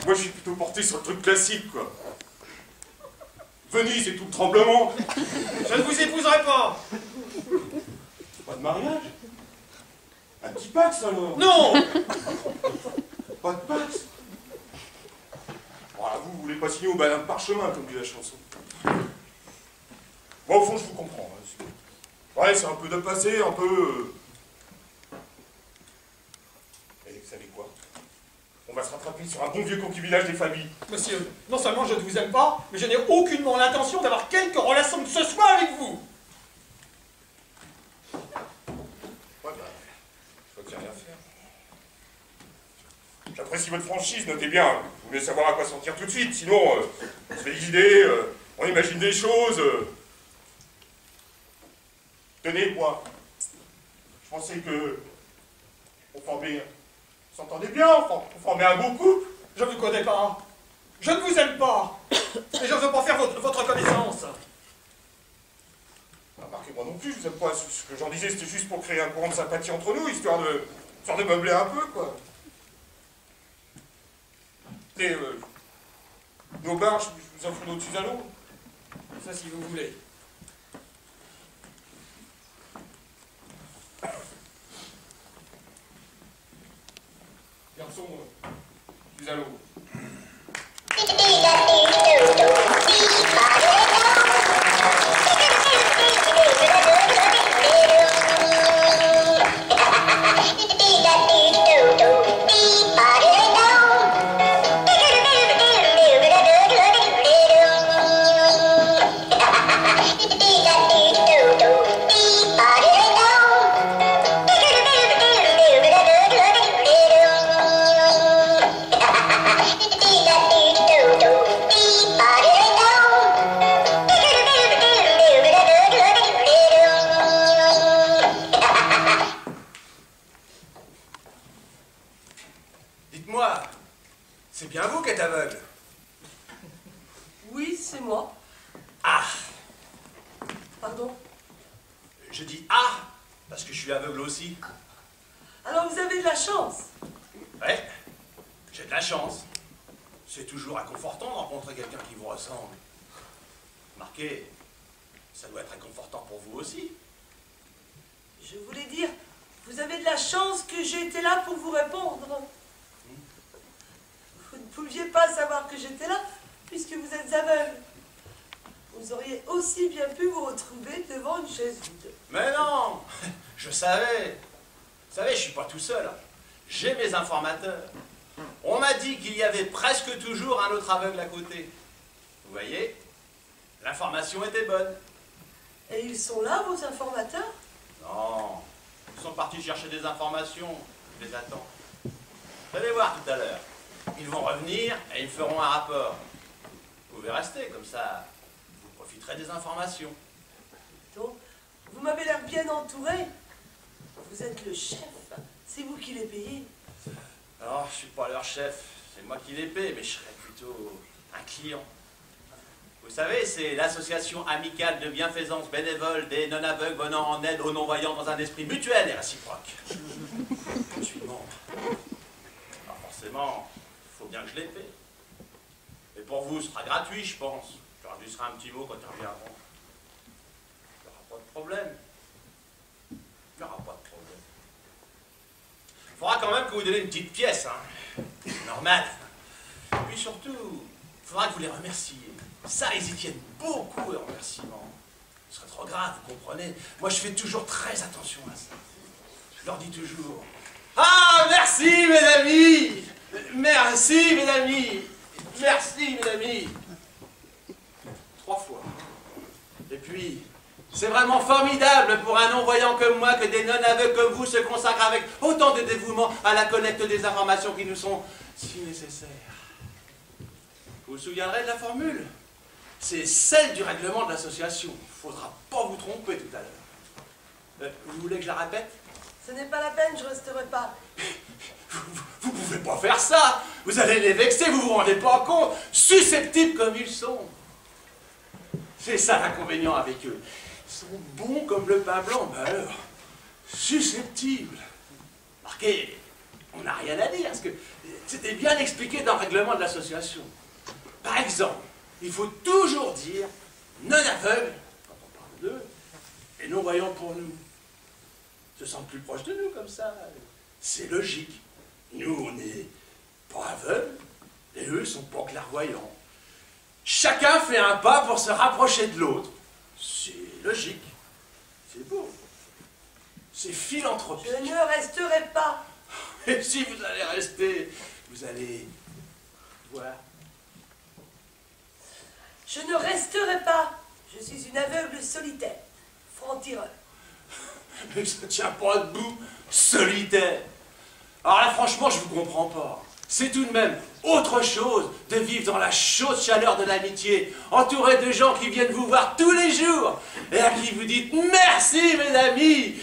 Speaker 8: moi je suis plutôt porté sur le truc classique, quoi. Venise et tout le tremblement.
Speaker 7: Je ne vous épouserai pas.
Speaker 8: Pas de mariage? Un petit Pax alors?
Speaker 7: Non.
Speaker 8: Pas de Pax? Voilà, vous voulez pas signer au balin de parchemin, comme dit la chanson. Bon, au fond, je vous comprends. Hein. Ouais, c'est un peu de passé, un peu... Et vous savez quoi? On va se rattraper sur un bon vieux concubinage des familles.
Speaker 7: Monsieur, non seulement je ne vous aime pas, mais je n'ai aucunement l'intention d'avoir quelque relation que ce soit avec vous.
Speaker 8: Ouais, bah, je crois qu'il n'y a rien à faire. J'apprécie votre franchise, notez bien. Vous voulez savoir à quoi sortir tout de suite, sinon, on se fait des idées, on imagine des choses. Tenez, moi, je pensais que on s'entendait bien, on formait un beau couple.
Speaker 7: Je ne vous connais pas. Je ne vous aime pas. Et je ne veux pas faire votre connaissance.
Speaker 8: Remarquez-moi non plus, je vous aime pas. Ce que j'en disais, c'était juste pour créer un courant de sympathie entre nous, histoire de meubler un peu, quoi. Et nos bars, je vous offre nos Suze à l'eau.
Speaker 7: Ça, si vous voulez.
Speaker 8: Garçon, Suze à l'eau.
Speaker 3: Dites-moi, c'est bien vous qui êtes aveugle?
Speaker 2: Oui, c'est moi.
Speaker 3: Ah!
Speaker 2: Pardon?
Speaker 3: Je dis ah, parce que je suis aveugle aussi.
Speaker 2: Alors vous avez de la chance.
Speaker 3: Ouais, j'ai de la chance. C'est toujours réconfortant de rencontrer quelqu'un qui vous ressemble. Remarquez, ça doit être réconfortant pour vous aussi.
Speaker 2: Je voulais dire, vous avez de la chance que j'ai été là pour vous répondre. Vous ne pouviez pas savoir que j'étais là, puisque vous êtes aveugle. Vous auriez aussi bien pu vous retrouver devant une chaise vide.
Speaker 3: Mais non, je savais. Vous savez, je suis pas tout seul. J'ai mes informateurs. On m'a dit qu'il y avait presque toujours un autre aveugle à côté. Vous voyez, l'information était bonne.
Speaker 2: Et ils sont là, vos informateurs?
Speaker 3: Non, ils sont partis chercher des informations. Je les attends. Vous allez voir tout à l'heure. Ils vont revenir et ils feront un rapport. Vous pouvez rester, comme ça, vous profiterez des informations.
Speaker 2: Donc, vous m'avez l'air bien entouré. Vous êtes le chef. C'est vous qui les payez.
Speaker 3: Alors, je suis pas leur chef. C'est moi qui les paie, mais je serais plutôt un client. Vous savez, c'est l'association amicale de bienfaisance bénévole des non-aveugles venant en aide aux non-voyants dans un esprit mutuel et réciproque. Je suis membre. Alors forcément, il faut bien que je les paie. Et pour vous, ce sera gratuit, je pense. Je leur glisserai un petit mot quand ils reviendront. Il n'y aura pas de problème. Il n'y aura pas de problème. Il faudra quand même que vous donniez une petite pièce, hein. Normal. Et puis surtout, il faudra que vous les remerciez. Ça, ils y tiennent beaucoup, les remerciements. Ce serait trop grave, vous comprenez? Moi, je fais toujours très attention à ça. Je leur dis toujours: ah, merci, mes amis! Merci, mes amis! Merci, mes amis! 3 fois. Et puis, c'est vraiment formidable pour un non-voyant comme moi que des non-aveugles comme vous se consacrent avec autant de dévouement à la collecte des informations qui nous sont si nécessaires. Vous vous souviendrez de la formule? C'est celle du règlement de l'association. Il ne faudra pas vous tromper tout à l'heure. Vous voulez que je la répète?
Speaker 2: Ce n'est pas la peine, je ne resterai pas.
Speaker 3: Vous ne pouvez pas faire ça. Vous allez les vexer, vous vous rendez pas compte. Susceptibles comme ils sont. C'est ça l'inconvénient avec eux. Ils sont bons comme le pain blanc, mais alors, susceptibles. Marquez, on n'a rien à dire, parce que c'était bien expliqué dans le règlement de l'association. Par exemple, il faut toujours dire non-aveugle quand on parle d'eux, et non-voyants pour nous. Ils se sentent plus proches de nous comme ça. C'est logique. Nous, on n'est pas aveugles, et eux sont pas clairvoyants. Chacun fait un pas pour se rapprocher de l'autre. C'est logique. C'est beau. C'est philanthropique.
Speaker 2: Je ne resterai pas.
Speaker 3: Et si vous allez rester, vous allez voir.
Speaker 2: Je ne resterai pas. Je suis une aveugle solitaire. Franc-tireur.
Speaker 3: Mais ça tient pas debout. Solitaire. Alors là, franchement, je vous comprends pas. C'est tout de même autre chose de vivre dans la chaude chaleur de l'amitié, entouré de gens qui viennent vous voir tous les jours, et à qui vous dites merci mes amis,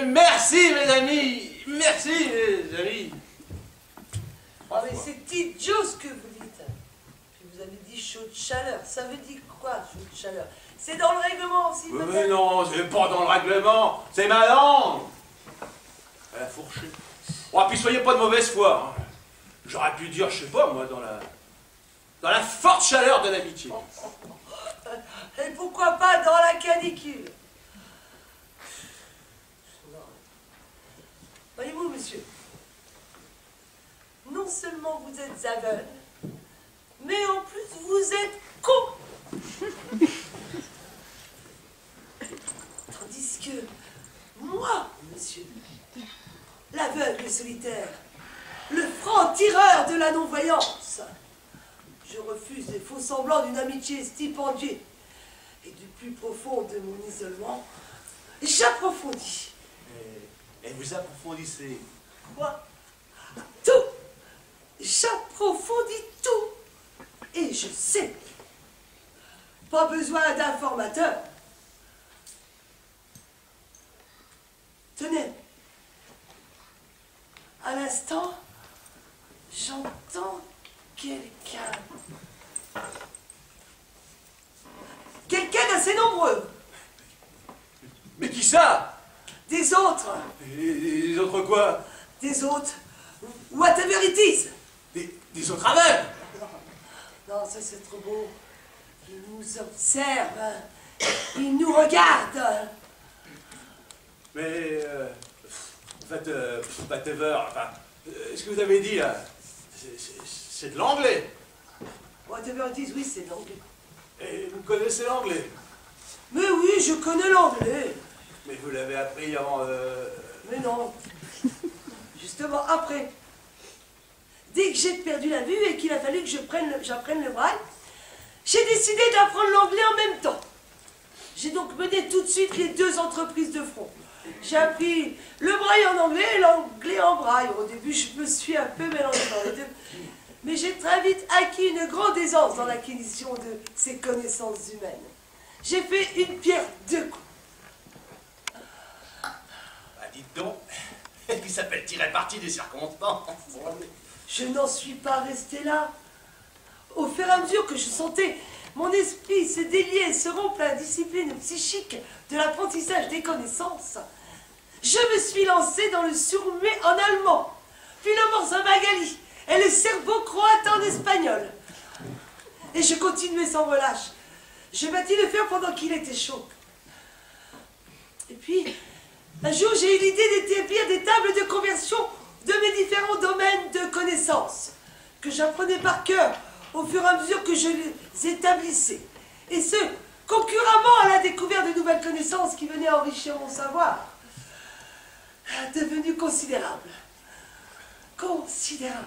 Speaker 3: merci mes amis, merci mes amis.
Speaker 2: Ah mais c'est idiot ce que vous dites. Puis vous avez dit chaude chaleur. Ça veut dire quoi, chaude chaleur? C'est dans le règlement aussi, peut-être?
Speaker 3: Mais non, c'est pas dans le règlement, c'est ma langue. Elle a fourché. Oh, puis soyez pas de mauvaise foi. Hein. J'aurais pu dire, je sais pas, moi, dans la forte chaleur de l'amitié.
Speaker 2: Et pourquoi pas dans la canicule? Voyez-vous, monsieur, non seulement vous êtes aveugle, mais en plus vous êtes con. Tandis que moi, monsieur, l'aveugle solitaire, le franc-tireur de la non-voyance, je refuse les faux semblants d'une amitié stipendiée. Et du plus profond de mon isolement, j'approfondis.
Speaker 3: Et vous approfondissez.
Speaker 2: Quoi? Tout. J'approfondis tout. Et je sais. Pas besoin d'informateur. Tenez. À l'instant, J'entends quelqu'un. Quelqu'un d'assez nombreux.
Speaker 3: Mais qui ça?
Speaker 2: Des autres.
Speaker 3: Et les autres quoi?
Speaker 2: Des autres. Whatever it is.
Speaker 3: Des autres aveugles?
Speaker 2: Non, ça c'est trop beau. Ils nous observent. Ils nous regardent.
Speaker 3: Mais, en fait, whatever, enfin, ce que vous avez dit là, c'est de l'anglais.
Speaker 2: Whatever it is, oui, c'est l'anglais.
Speaker 3: Et vous connaissez l'anglais?
Speaker 2: Mais oui, je connais l'anglais.
Speaker 3: Mais vous l'avez appris en...
Speaker 2: Mais non. Justement, après. Dès que j'ai perdu la vue et qu'il a fallu que j'apprenne le braille, j'ai décidé d'apprendre l'anglais en même temps. J'ai donc mené tout de suite les deux entreprises de front. J'ai appris le braille en anglais et l'anglais en braille. Au début, je me suis un peu mélangée dans les deux. Mais j'ai très vite acquis une grande aisance dans l'acquisition de ces connaissances humaines. J'ai fait une pierre deux coups.
Speaker 6: Bah dites donc, il s'appelle tirer parti des circonstances.
Speaker 2: Je n'en suis pas resté là. Au fur et à mesure que je sentais mon esprit se délier et se rompre à la discipline psychique de l'apprentissage des connaissances, je me suis lancé dans le surmuet en allemand, puis le morse en bengali et le serbo-croate en espagnol. Et je continuais sans relâche. Je battis le fer pendant qu'il était chaud. Et puis, un jour, j'ai eu l'idée d'établir des tables de conversion de mes différents domaines de connaissances, que j'apprenais par cœur au fur et à mesure que je les établissais. Et ce, concurremment à la découverte de nouvelles connaissances qui venaient enrichir mon savoir, devenu considérable. Considérable.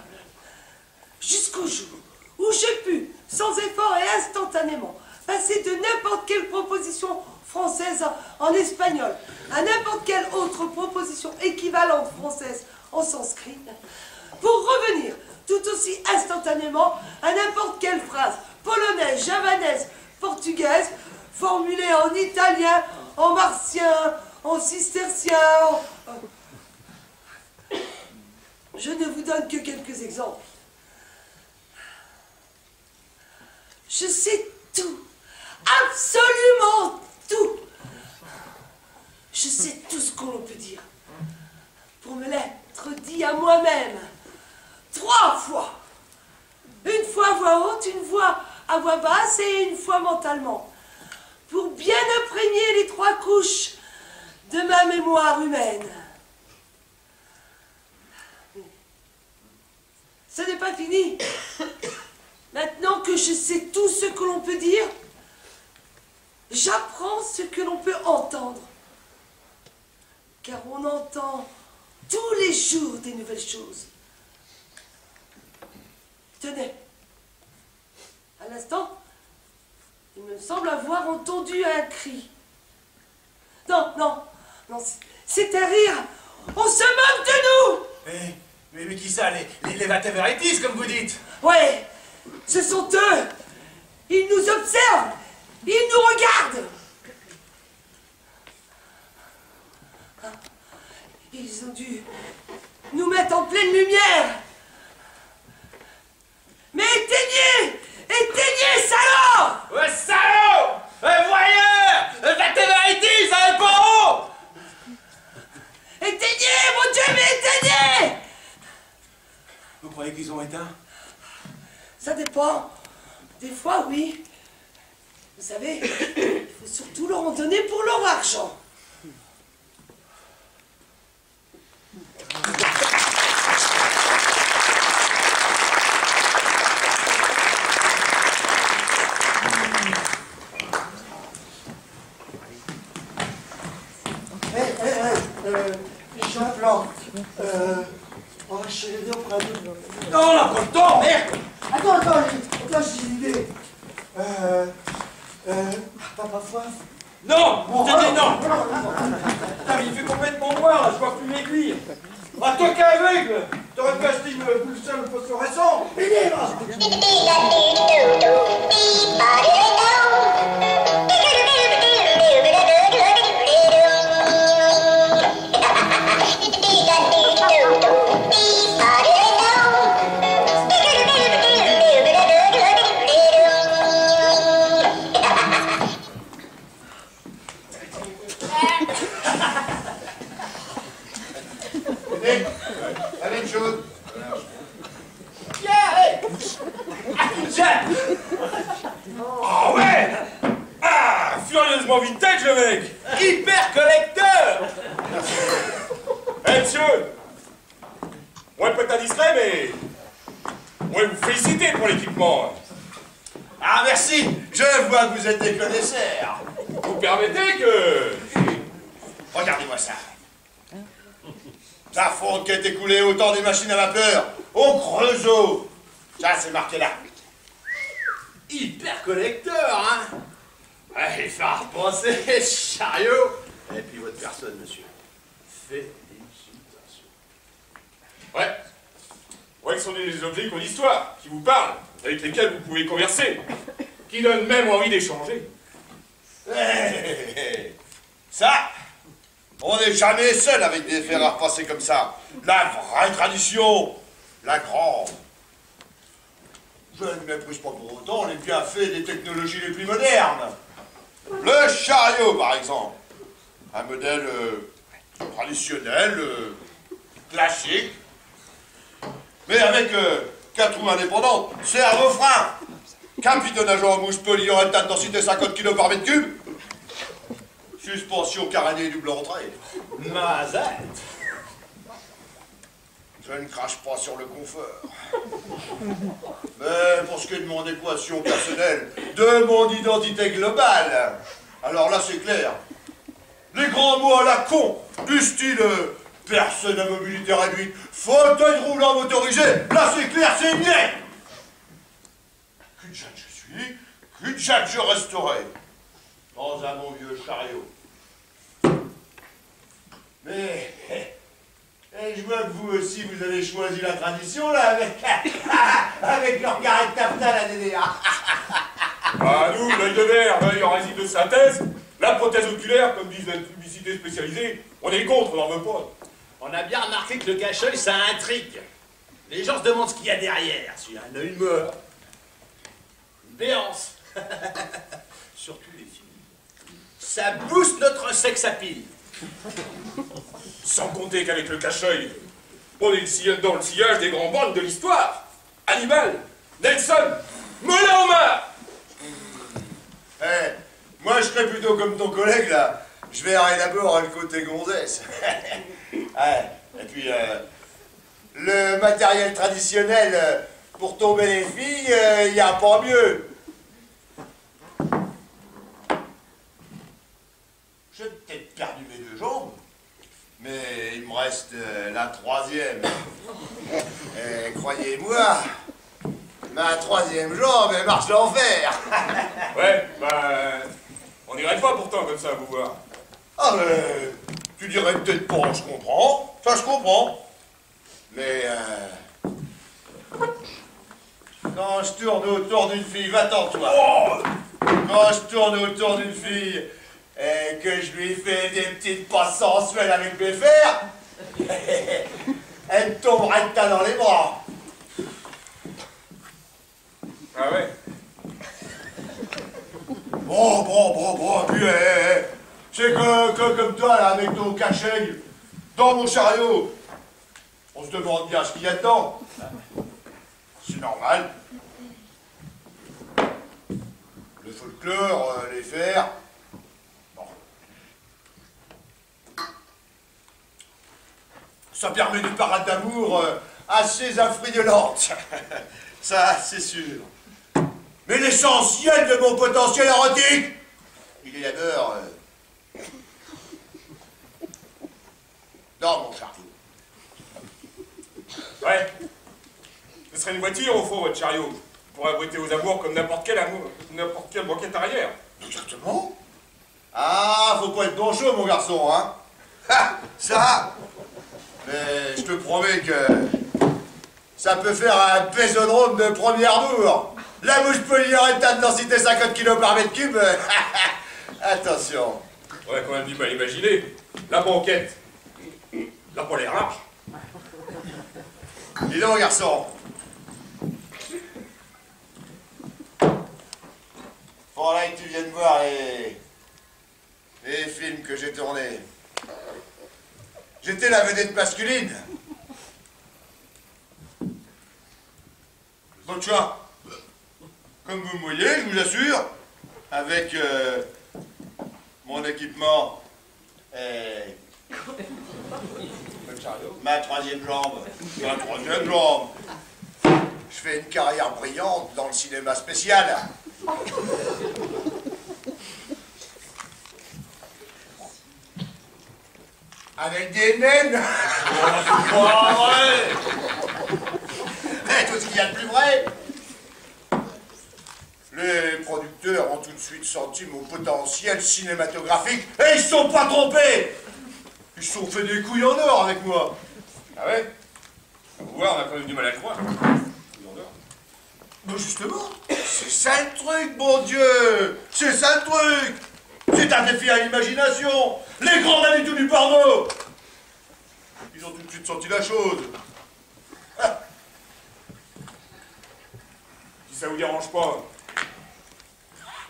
Speaker 2: Jusqu'au jour où j'ai pu, sans effort et instantanément, passer de n'importe quelle proposition française en espagnol à n'importe quelle autre proposition équivalente française en sanskrit, pour revenir tout aussi instantanément à n'importe quelle phrase polonaise, javanaise, portugaise, formulée en italien, en martien, en cistercien, Je ne vous donne que quelques exemples. Je sais tout, absolument tout. Je sais tout ce qu'on peut dire. Pour me l'être dit à moi-même, 3 fois. Une fois à voix haute, une fois à voix basse et une fois mentalement. Pour bien imprégner les 3 couches de ma mémoire humaine. Ce n'est pas fini. Maintenant que je sais tout ce que l'on peut dire, j'apprends ce que l'on peut entendre. Car on entend tous les jours des nouvelles choses. Tenez, à l'instant, il me semble avoir entendu un cri. Non, non, non, c'est un rire. On se moque de nous.
Speaker 3: Mais qui ça, les Vataveritis, comme vous dites?
Speaker 2: Ouais, ce sont eux. Ils nous observent. Ils nous regardent. Ils ont dû nous mettre en pleine lumière. Mais éteignez! Éteignez, salaud!
Speaker 3: Ouais, salaud! Voyeur! Vataveritis, un pas haut!
Speaker 2: Éteignez, mon Dieu, mais éteignez!
Speaker 3: Vous croyez qu'ils ont éteint?
Speaker 2: Ça dépend. Des fois, oui. Vous savez, il faut surtout leur en donner pour leur argent.
Speaker 5: Jean-Plan, on va chez les deux auprès de...
Speaker 3: Non, on n'a pas le temps, merde!
Speaker 5: Attends, j'ai une idée. Papa Foif.
Speaker 3: Non! Je te dis non!
Speaker 7: Putain, mais il fait complètement noir, là, je vois plus l'aiguille. Ah, toi qui es aveugle, t'aurais pu acheter une pulsale phosphorescente.
Speaker 4: chaude.
Speaker 8: Ah ouais. Ah, furieusement vintage le mec.
Speaker 6: Hyper collecteur.
Speaker 8: Eh monsieur, moi peut être indiscret, mais moi vous féliciter pour l'équipement.
Speaker 6: Ah merci, je vois que vous êtes des connaisseurs.
Speaker 8: Vous permettez que...
Speaker 6: Regardez-moi ça. Ça fonte qui a été coulé autant des machines à vapeur au Creusot. Ça, c'est marqué là. Hyper collecteur, hein. Allez, faire penser, chariot. Et puis votre personne, monsieur. Félicitations.
Speaker 8: Ouais. Ouais, que ce sont des objets qui ont l'histoire, qui vous parlent, avec lesquels vous pouvez converser, qui donnent même envie d'échanger.
Speaker 6: Ça, on n'est jamais seul avec des fers à repasser comme ça. La vraie tradition, la grande. Je ne méprise pas pour autant les bienfaits des technologies les plus modernes. Le chariot, par exemple. Un modèle traditionnel, classique, mais avec 4 roues indépendantes, servo frein, capitonnage en mousse polie en état de densité 50 kg par mètre cube, suspension carénée double entrée. Mazette. Je ne crache pas sur le confort. Mais pour ce qui est de mon équation personnelle, de mon identité globale, alors là c'est clair. Les grands mots à la con, du style personne à mobilité réduite, fauteuil roulant motorisé, là c'est clair, c'est niais. Cul-de-jatte je suis, cul-de-jatte je resterai, dans un bon vieux chariot. Mais, je vois que vous aussi vous avez choisi la tradition là, avec leur carré de taffetas la DDA.
Speaker 8: Ah, nous, l'œil de verre, l'œil en résine de synthèse, la prothèse oculaire, comme disent les publicités spécialisées, on est contre, on n'en veut pas.
Speaker 6: On a bien remarqué que le cache-œil, ça intrigue. Les gens se demandent ce qu'il y a derrière. S'il y a un œil mort, une béance, surtout les filles. Ça booste notre sex appeal.
Speaker 8: Sans compter qu'avec le cache-œil, on est dans le sillage des grands bandes de l'histoire. Hannibal, Nelson, Mola-Omar.
Speaker 6: Moi je serais plutôt comme ton collègue là. Je verrai d'abord le côté gonzesse. Et puis, le matériel traditionnel pour tomber les filles, il n'y a pas mieux. J'ai peut-être perdu mes 2 jambes, mais il me reste la 3e. Et croyez-moi, ma 3e jambe, elle marche l'enfer.
Speaker 8: Ouais, bah... on n'irait pas pourtant comme ça, vous voir.
Speaker 6: Ah tu dirais peut-être pas, je comprends. Ça, je comprends. Mais, quand je tourne autour d'une fille, va-t'en, toi. Quand je tourne autour d'une fille et que je lui fais des petites passes sensuelles avec mes fers, elle me tombera de tas dans les bras.
Speaker 8: Ah ouais?
Speaker 6: Bon, puis, c'est que comme toi, là, avec ton cache-œil, dans mon chariot, on se demande bien ce qu'il y a dedans. C'est normal. Le folklore, les fers. Bon. Ça permet des parades d'amour assez infriolantes. Ça, c'est sûr. Mais l'essentiel de mon potentiel érotique, il est d'abord dans mon chariot.
Speaker 8: Ouais. Ce serait une voiture, au fond, votre chariot. Pour abriter aux amours comme n'importe quelle banquette arrière.
Speaker 6: Exactement. Ah, faut pas être bon chaud, mon garçon, hein. Ha, ça. Mais je te promets que ça peut faire un pésodrome de premier amour. La mouche polie en état de densité 50 kg par mètre cube. Attention.
Speaker 8: On a quand même du mal imaginer. La banquette. Là, pour les larges.
Speaker 6: Dis donc, garçon. Faudrait que tu viennes voir les films que j'ai tournés. J'étais la vedette masculine.
Speaker 4: Bon, tu vois, comme vous me voyez, je vous assure, avec mon équipement et ma troisième jambe, je fais une carrière brillante dans le cinéma spécial. Avec des naines.
Speaker 6: C'est pas vrai.
Speaker 4: Mais tout ce qu'il y a de plus vrai. Les producteurs ont tout de suite senti mon potentiel cinématographique et ils se sont pas trompés. Ils se sont fait des couilles en or avec moi.
Speaker 8: Ah ouais? Vous voir, on a quand même du mal à le croire. Couilles en or.
Speaker 4: Mais justement, c'est ça le truc, bon Dieu. C'est ça le truc. C'est un défi à l'imagination. Les grands habitués du porno. Ils ont tout de suite senti la chose. Ah.
Speaker 8: Si ça vous dérange pas,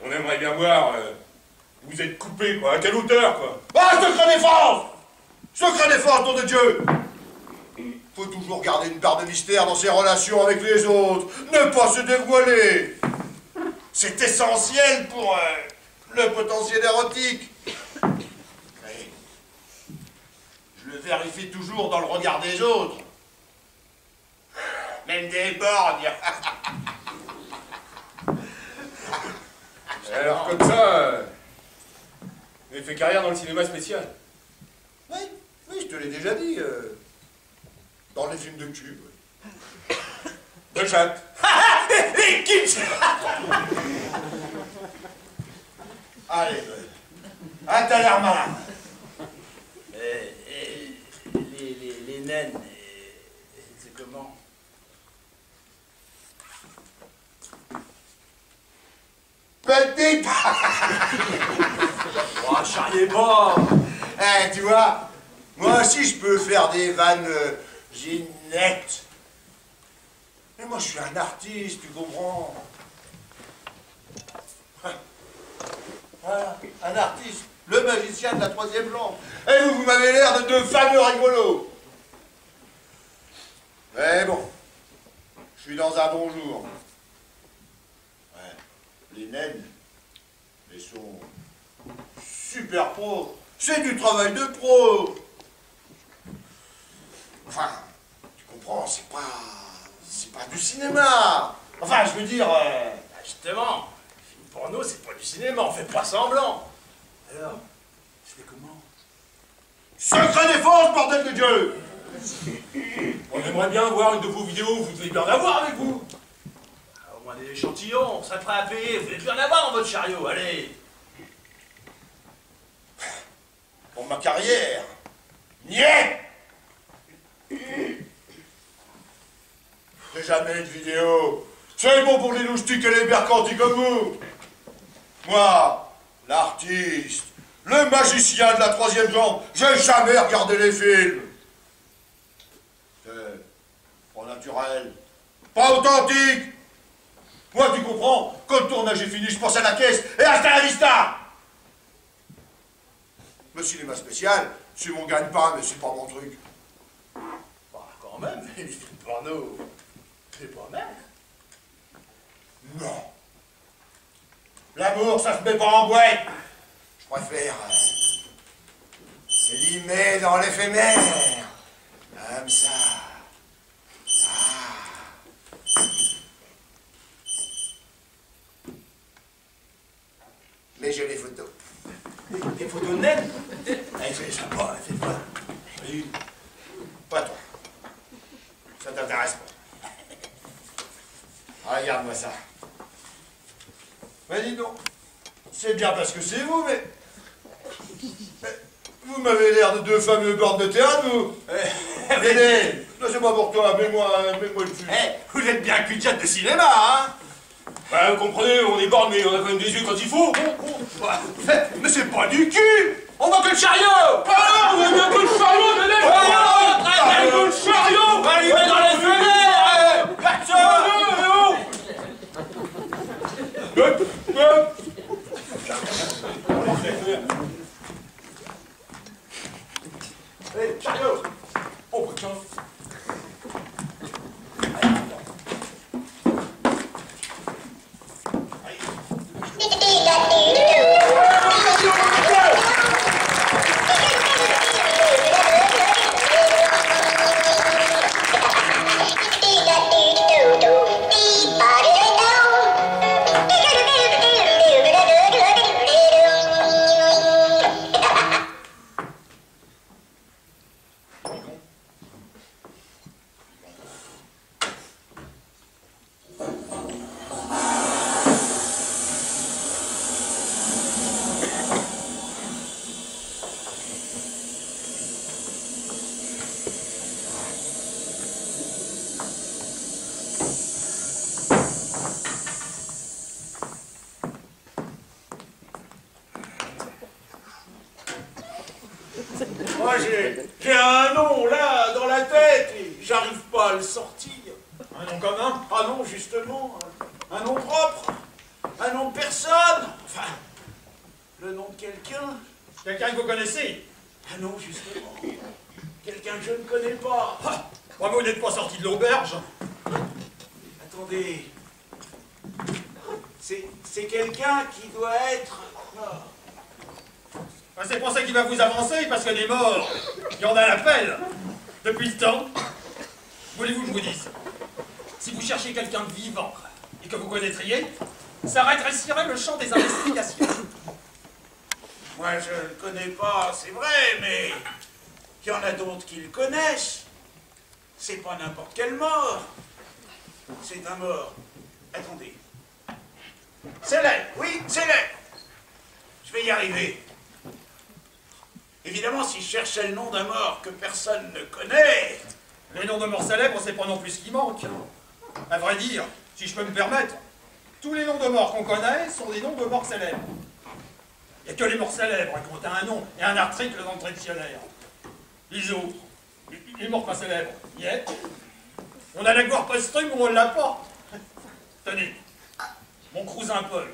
Speaker 8: on aimerait bien voir vous êtes coupé, quoi. À quelle hauteur, quoi?
Speaker 4: Ah, secret défense! Secret défense, nom de Dieu! Faut toujours garder une part de mystère dans ses relations avec les autres. Ne pas se dévoiler. C'est essentiel pour le potentiel érotique. Mais je le vérifie toujours dans le regard des autres. Même des borgnes.
Speaker 8: Alors, comme ça, vous avez fait carrière dans le cinéma spécial.
Speaker 4: Oui, je te l'ai déjà dit. Dans les films de cul. Oui.
Speaker 8: De chatte.
Speaker 4: Et qui Allez, ah, t'as l'air malin.
Speaker 6: Les naines, c'est comment?
Speaker 4: Petite.
Speaker 6: Oh, charriez pas.
Speaker 4: Eh, tu vois, moi aussi je peux faire des vannes ginettes. Mais moi je suis un artiste, tu comprends? Voilà, un artiste, le magicien de la troisième lampe. Et vous m'avez l'air de deux fameux rigolos. Mais bon, je suis dans un bon jour. Ouais, les naines, elles sont super pro. C'est du travail de pro. Enfin, tu comprends, c'est pas du cinéma. Enfin, je veux dire...
Speaker 6: Justement, le film porno, c'est pas du cinéma, on fait pas semblant. Alors, je fais comment?
Speaker 4: Secret défense, bordel de Dieu.
Speaker 8: On aimerait bien voir une de vos vidéos, vous devez bien en avoir avec vous.
Speaker 6: Au moins des échantillons, on serait prêt à payer, vous devez plus en avoir dans votre chariot, allez.
Speaker 4: Pour ma carrière. Niet. J'ai jamais de vidéo. C'est bon pour les loustiques et les bercantis comme vous. Moi, l'artiste, le magicien de la troisième jambe, j'ai jamais regardé les films. C'est pas naturel, pas authentique. Moi, tu comprends, quand le tournage est fini, je pense à la caisse et hasta la vista. Le cinéma spécial, c'est mon gagne-pain, mais c'est pas mon truc.
Speaker 6: Bah, quand même, les films porno, c'est pas mal.
Speaker 4: Non. L'amour, ça se met pas en boîte. Je préfère limer dans l'éphémère. Comme ça. Ah. Mais j'ai les photos.
Speaker 6: Des photos de naines?
Speaker 4: C'est sympa, c'est pas. Oui. Pas toi. Ça t'intéresse pas. Regarde-moi ça. Mais dis donc, c'est bien parce que c'est vous, mais vous m'avez l'air de deux fameux bords de théâtre, vous. Venez, c'est pas pour toi, mets-moi le cul.
Speaker 6: Vous êtes bien cul-de-jatte de cinéma, hein?
Speaker 8: Bah, vous comprenez, on est borne, mais on a quand même des yeux quand il faut.
Speaker 6: Mais c'est pas du cul! On voit que le chariot!
Speaker 8: Ah, on a bien que le chariot, mais
Speaker 6: Très bien, le chariot! Allumez dans les fenêtres! Hé, chariot!
Speaker 8: Oh, putain.
Speaker 6: pas à le sortir.
Speaker 7: Un nom commun?
Speaker 6: Ah non, justement, un nom propre, un nom de personne, enfin, le nom de quelqu'un.
Speaker 7: Quelqu'un que vous connaissez?
Speaker 6: Ah non, justement, quelqu'un que je ne connais pas.
Speaker 7: Ah, moi, vous n'êtes pas sorti de l'auberge?
Speaker 6: Attendez, c'est quelqu'un qui doit être...
Speaker 7: Ah, c'est pour ça qu'il va vous avancer, parce que des morts, il y en a à l'appel, depuis le temps. Voulez-vous que je vous dise? Si vous cherchez quelqu'un de vivant et que vous connaîtriez, ça rétrécirait le champ des investigations.
Speaker 6: Moi, je ne le connais pas, c'est vrai, mais il y en a d'autres qui le connaissent. C'est pas n'importe quel mort. C'est un mort. Attendez. Célèbre, oui, célèbre. Je vais y arriver. Évidemment, si je cherchais le nom d'un mort que personne ne connaît...
Speaker 7: Les noms de morts célèbres, c'est pas non plus ce qui manque. À vrai dire, si je peux me permettre, tous les noms de morts qu'on connaît sont des noms de morts célèbres. Il n'y a que les morts célèbres qui ont un nom et un article dans le dictionnaire. Les autres, les morts pas célèbres, y est. On a la gloire posthume ou on l'a pas. Tenez, mon cousin Paul,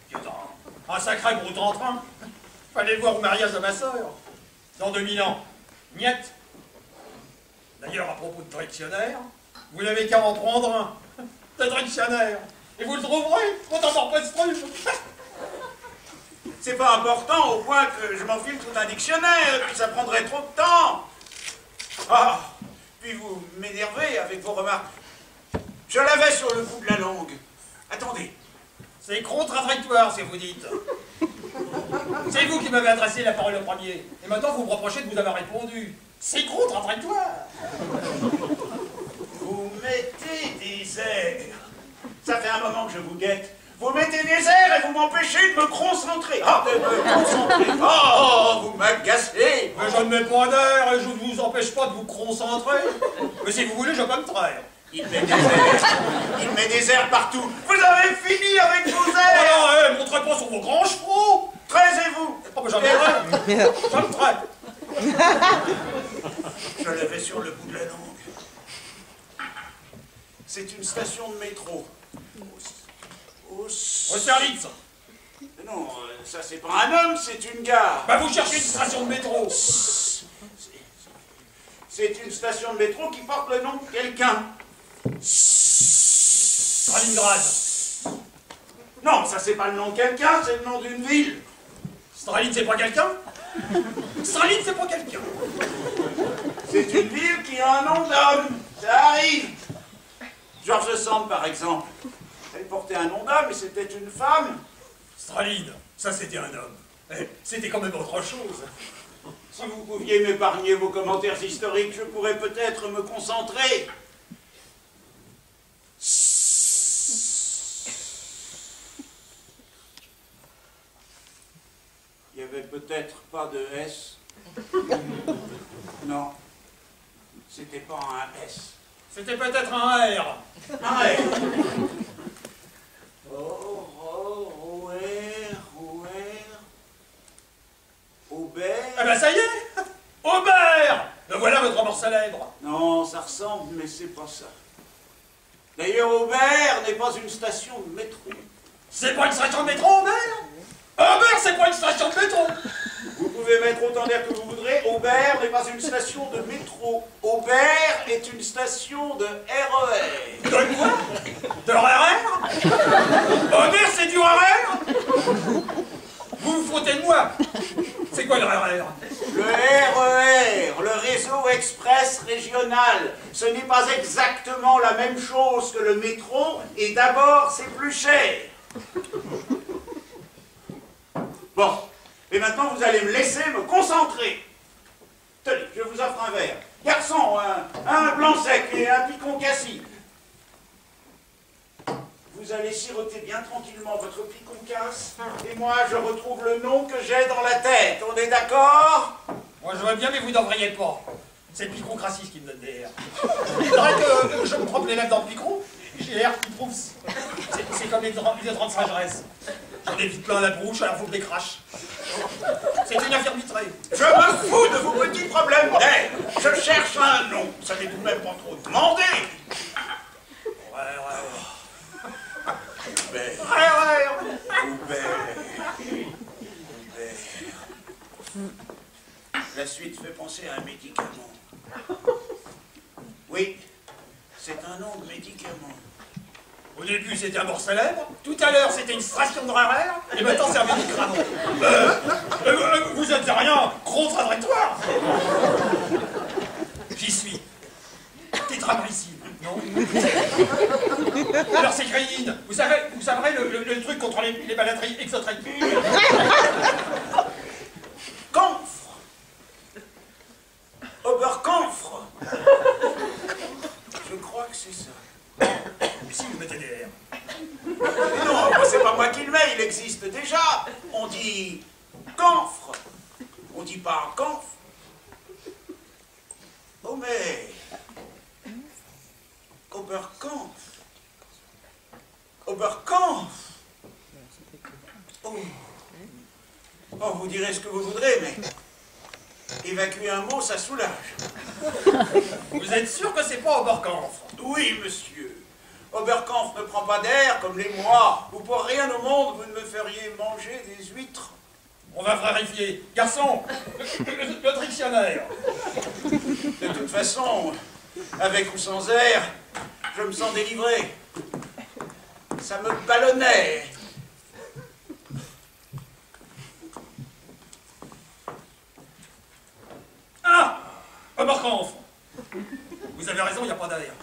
Speaker 7: qui est un sacré gros tremplin, fallait le voir au mariage de ma sœur, dans 2000 ans. Niette. D'ailleurs, à propos de dictionnaire, vous n'avez qu'à en prendre un, de dictionnaire, et vous le trouverez, autant mort posthume.
Speaker 6: C'est pas important au point que je m'enfile tout un dictionnaire, puis ça prendrait trop de temps. Ah, puis vous m'énervez avec vos remarques. Je l'avais sur le bout de la langue. Attendez.
Speaker 7: C'est contradictoire, si vous dites. C'est vous qui m'avez adressé la parole au premier, et maintenant vous me reprochez de vous avoir répondu. C'est contradictoire.
Speaker 6: Vous mettez des airs. Ça fait un moment que je vous guette. Vous mettez des airs et vous m'empêchez de me concentrer. Ah, de me concentrer. Oh, vous m'agacez.
Speaker 7: Mais je ne mets pas d'air et je ne vous empêche pas de vous concentrer. Mais si vous voulez, je peux me traire.
Speaker 6: Il met des airs. Il met des airs partout. Vous avez fini avec vos airs.
Speaker 7: Alors, montrez pas sur vos grands chevaux.
Speaker 6: Taisez-vous.
Speaker 7: Oh, mais j'en ai rien. Je me traite.
Speaker 6: Je l'avais sur le bout de la langue. C'est une station de métro. Au
Speaker 7: service.
Speaker 6: Non, ça c'est pas un homme, c'est une gare.
Speaker 7: Bah vous cherchez une station de métro.
Speaker 6: C'est une station de métro qui porte le nom de quelqu'un.
Speaker 7: Stalingrad.
Speaker 6: Non, ça c'est pas le nom de quelqu'un, c'est le nom d'une ville.
Speaker 7: Staline, c'est pas quelqu'un? Staline, c'est pas quelqu'un.
Speaker 6: C'est une ville qui a un nom d'homme. Ça arrive. George Sand, par exemple. Elle portait un nom d'homme, mais c'était une femme.
Speaker 7: Staline, ça c'était un homme. C'était quand même autre chose.
Speaker 6: Si vous pouviez m'épargner vos commentaires historiques, je pourrais peut-être me concentrer. Il n'y avait peut-être pas de S. Non, c'était pas un S.
Speaker 7: C'était peut-être un R.
Speaker 6: Un R. Aubert.
Speaker 7: Ah ben ça y est. Aubert. Le voilà votre mort célèbre.
Speaker 6: Non, ça ressemble, mais c'est pas ça. D'ailleurs, Aubert n'est pas une station de métro.
Speaker 7: C'est pas une station de métro, Aubert? Aubert, c'est pas une station de métro.
Speaker 6: Vous pouvez mettre autant d'air que vous voudrez, Aubert n'est pas une station de métro. Aubert est une station de RER.
Speaker 7: De quoi? De RER? Aubert, c'est du RER? Vous vous foutez de moi. C'est quoi le RER?
Speaker 6: Le RER, le réseau express régional, ce n'est pas exactement la même chose que le métro, et d'abord, c'est plus cher. Bon, et maintenant, vous allez me laisser me concentrer. Tenez, je vous offre un verre. Garçon, un blanc sec et un picon cassis. Vous allez siroter bien tranquillement votre picon casse, et moi, je retrouve le nom que j'ai dans la tête. On est d'accord?
Speaker 7: Moi, je vois bien, mais vous n'en voyez pas. C'est le picron crassis qui me donne des airs. C'est vrai que je me trempe les lèvres dans le picron, j'ai l'air qui trouve. C'est comme les draps de sagesse. J'en ai vite plein la bouche, alors faut que je les crache. C'est une affaire vitrée.
Speaker 6: Je me fous de vos petits problèmes d'air. Je cherche un nom. Ça n'est tout de même pas trop demandé. La suite fait penser à un médicament. Oui, c'est un nom de médicament.
Speaker 7: Au début, c'était un mort célèbre. Tout à l'heure, c'était une station de rare. Et maintenant, c'est un médicament. Vous êtes rien, gros trajectoire. J'y suis. Tétramycine, non? Alors, c'est créine. Vous savez le truc contre les maladies exotriques.
Speaker 6: Camphre. Oberkampfer. Je crois que c'est ça.
Speaker 7: Mais si vous mettez des R.
Speaker 6: Non, c'est pas moi qui le mets, il existe déjà. On dit camphre. On dit pas camphre. Oh mais... Oberkampf. Oberkampf. Oh. Oh, vous direz ce que vous voudrez, mais... Évacuer un mot, ça soulage.
Speaker 7: Vous êtes sûr que c'est pas Oberkampf?
Speaker 6: Oui, monsieur. Oberkampf ne prend pas d'air comme les mois. Ou pour rien au monde, vous ne me feriez manger des huîtres.
Speaker 7: On va vérifier. Garçon, le dictionnaire.
Speaker 6: De toute façon, avec ou sans air, je me sens délivré. Ça me ballonnait.
Speaker 7: Ah, Oberkampf. Vous avez raison, il n'y a pas d'air.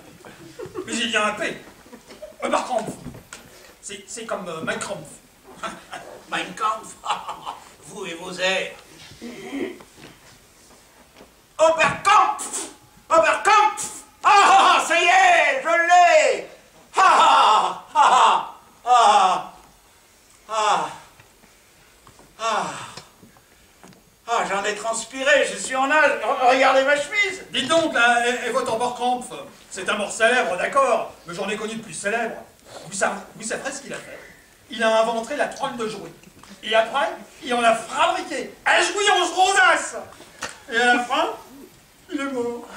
Speaker 7: Mais il y a un P. Oberkampf. C'est comme Mein Kampf.
Speaker 6: Mein Kampf. Vous et vos airs. Oberkampf. Oberkampf. Ah, ça y est, je l'ai. Ah, ah, ah, ah, ah, ah, j'en ai transpiré, je suis en nage. Regardez ma chemise.
Speaker 7: Dites donc, là, et votre Oberkampf, c'est un mort célèbre, d'accord, mais j'en ai connu de plus célèbre. Vous savrez ce qu'il a fait. Il a inventé la trône de jouet. Et après, il en a fabriqué un jouillance rosace. Et à la fin, il est mort.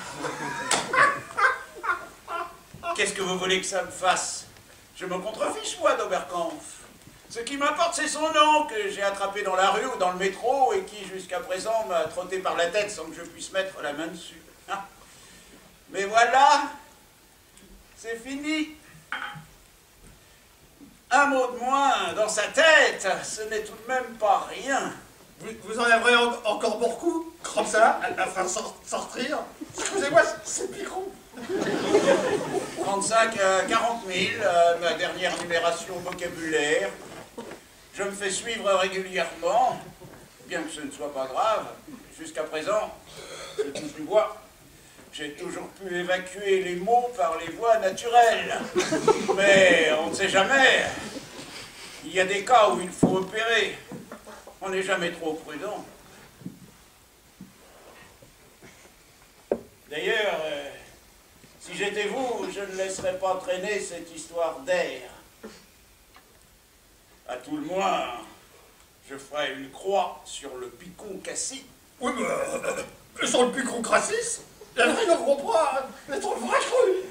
Speaker 6: Qu'est-ce que vous voulez que ça me fasse? Je me contrefiche, moi, d'Oberkampf. Ce qui m'importe, c'est son nom, que j'ai attrapé dans la rue ou dans le métro, et qui, jusqu'à présent, m'a trotté par la tête sans que je puisse mettre la main dessus. Hein? Mais voilà, c'est fini. Un mot de moins dans sa tête, ce n'est tout de même pas rien.
Speaker 7: Vous en avez encore beaucoup, comme ça, à faire sortir. Excusez-moi, c'est picot.
Speaker 6: 35 à 40 000, ma dernière numération vocabulaire. Je me fais suivre régulièrement, bien que ce ne soit pas grave. Jusqu'à présent, je touche du bois. J'ai toujours pu évacuer les mots par les voies naturelles. Mais on ne sait jamais. Il y a des cas où il faut opérer. On n'est jamais trop prudent. D'ailleurs, si j'étais vous, je ne laisserais pas traîner cette histoire d'air. À tout le moins, je ferai une croix sur le picon cassis.
Speaker 7: Oui, mais sur le picon cassis, la vraie ne comprend pas être vrai cru.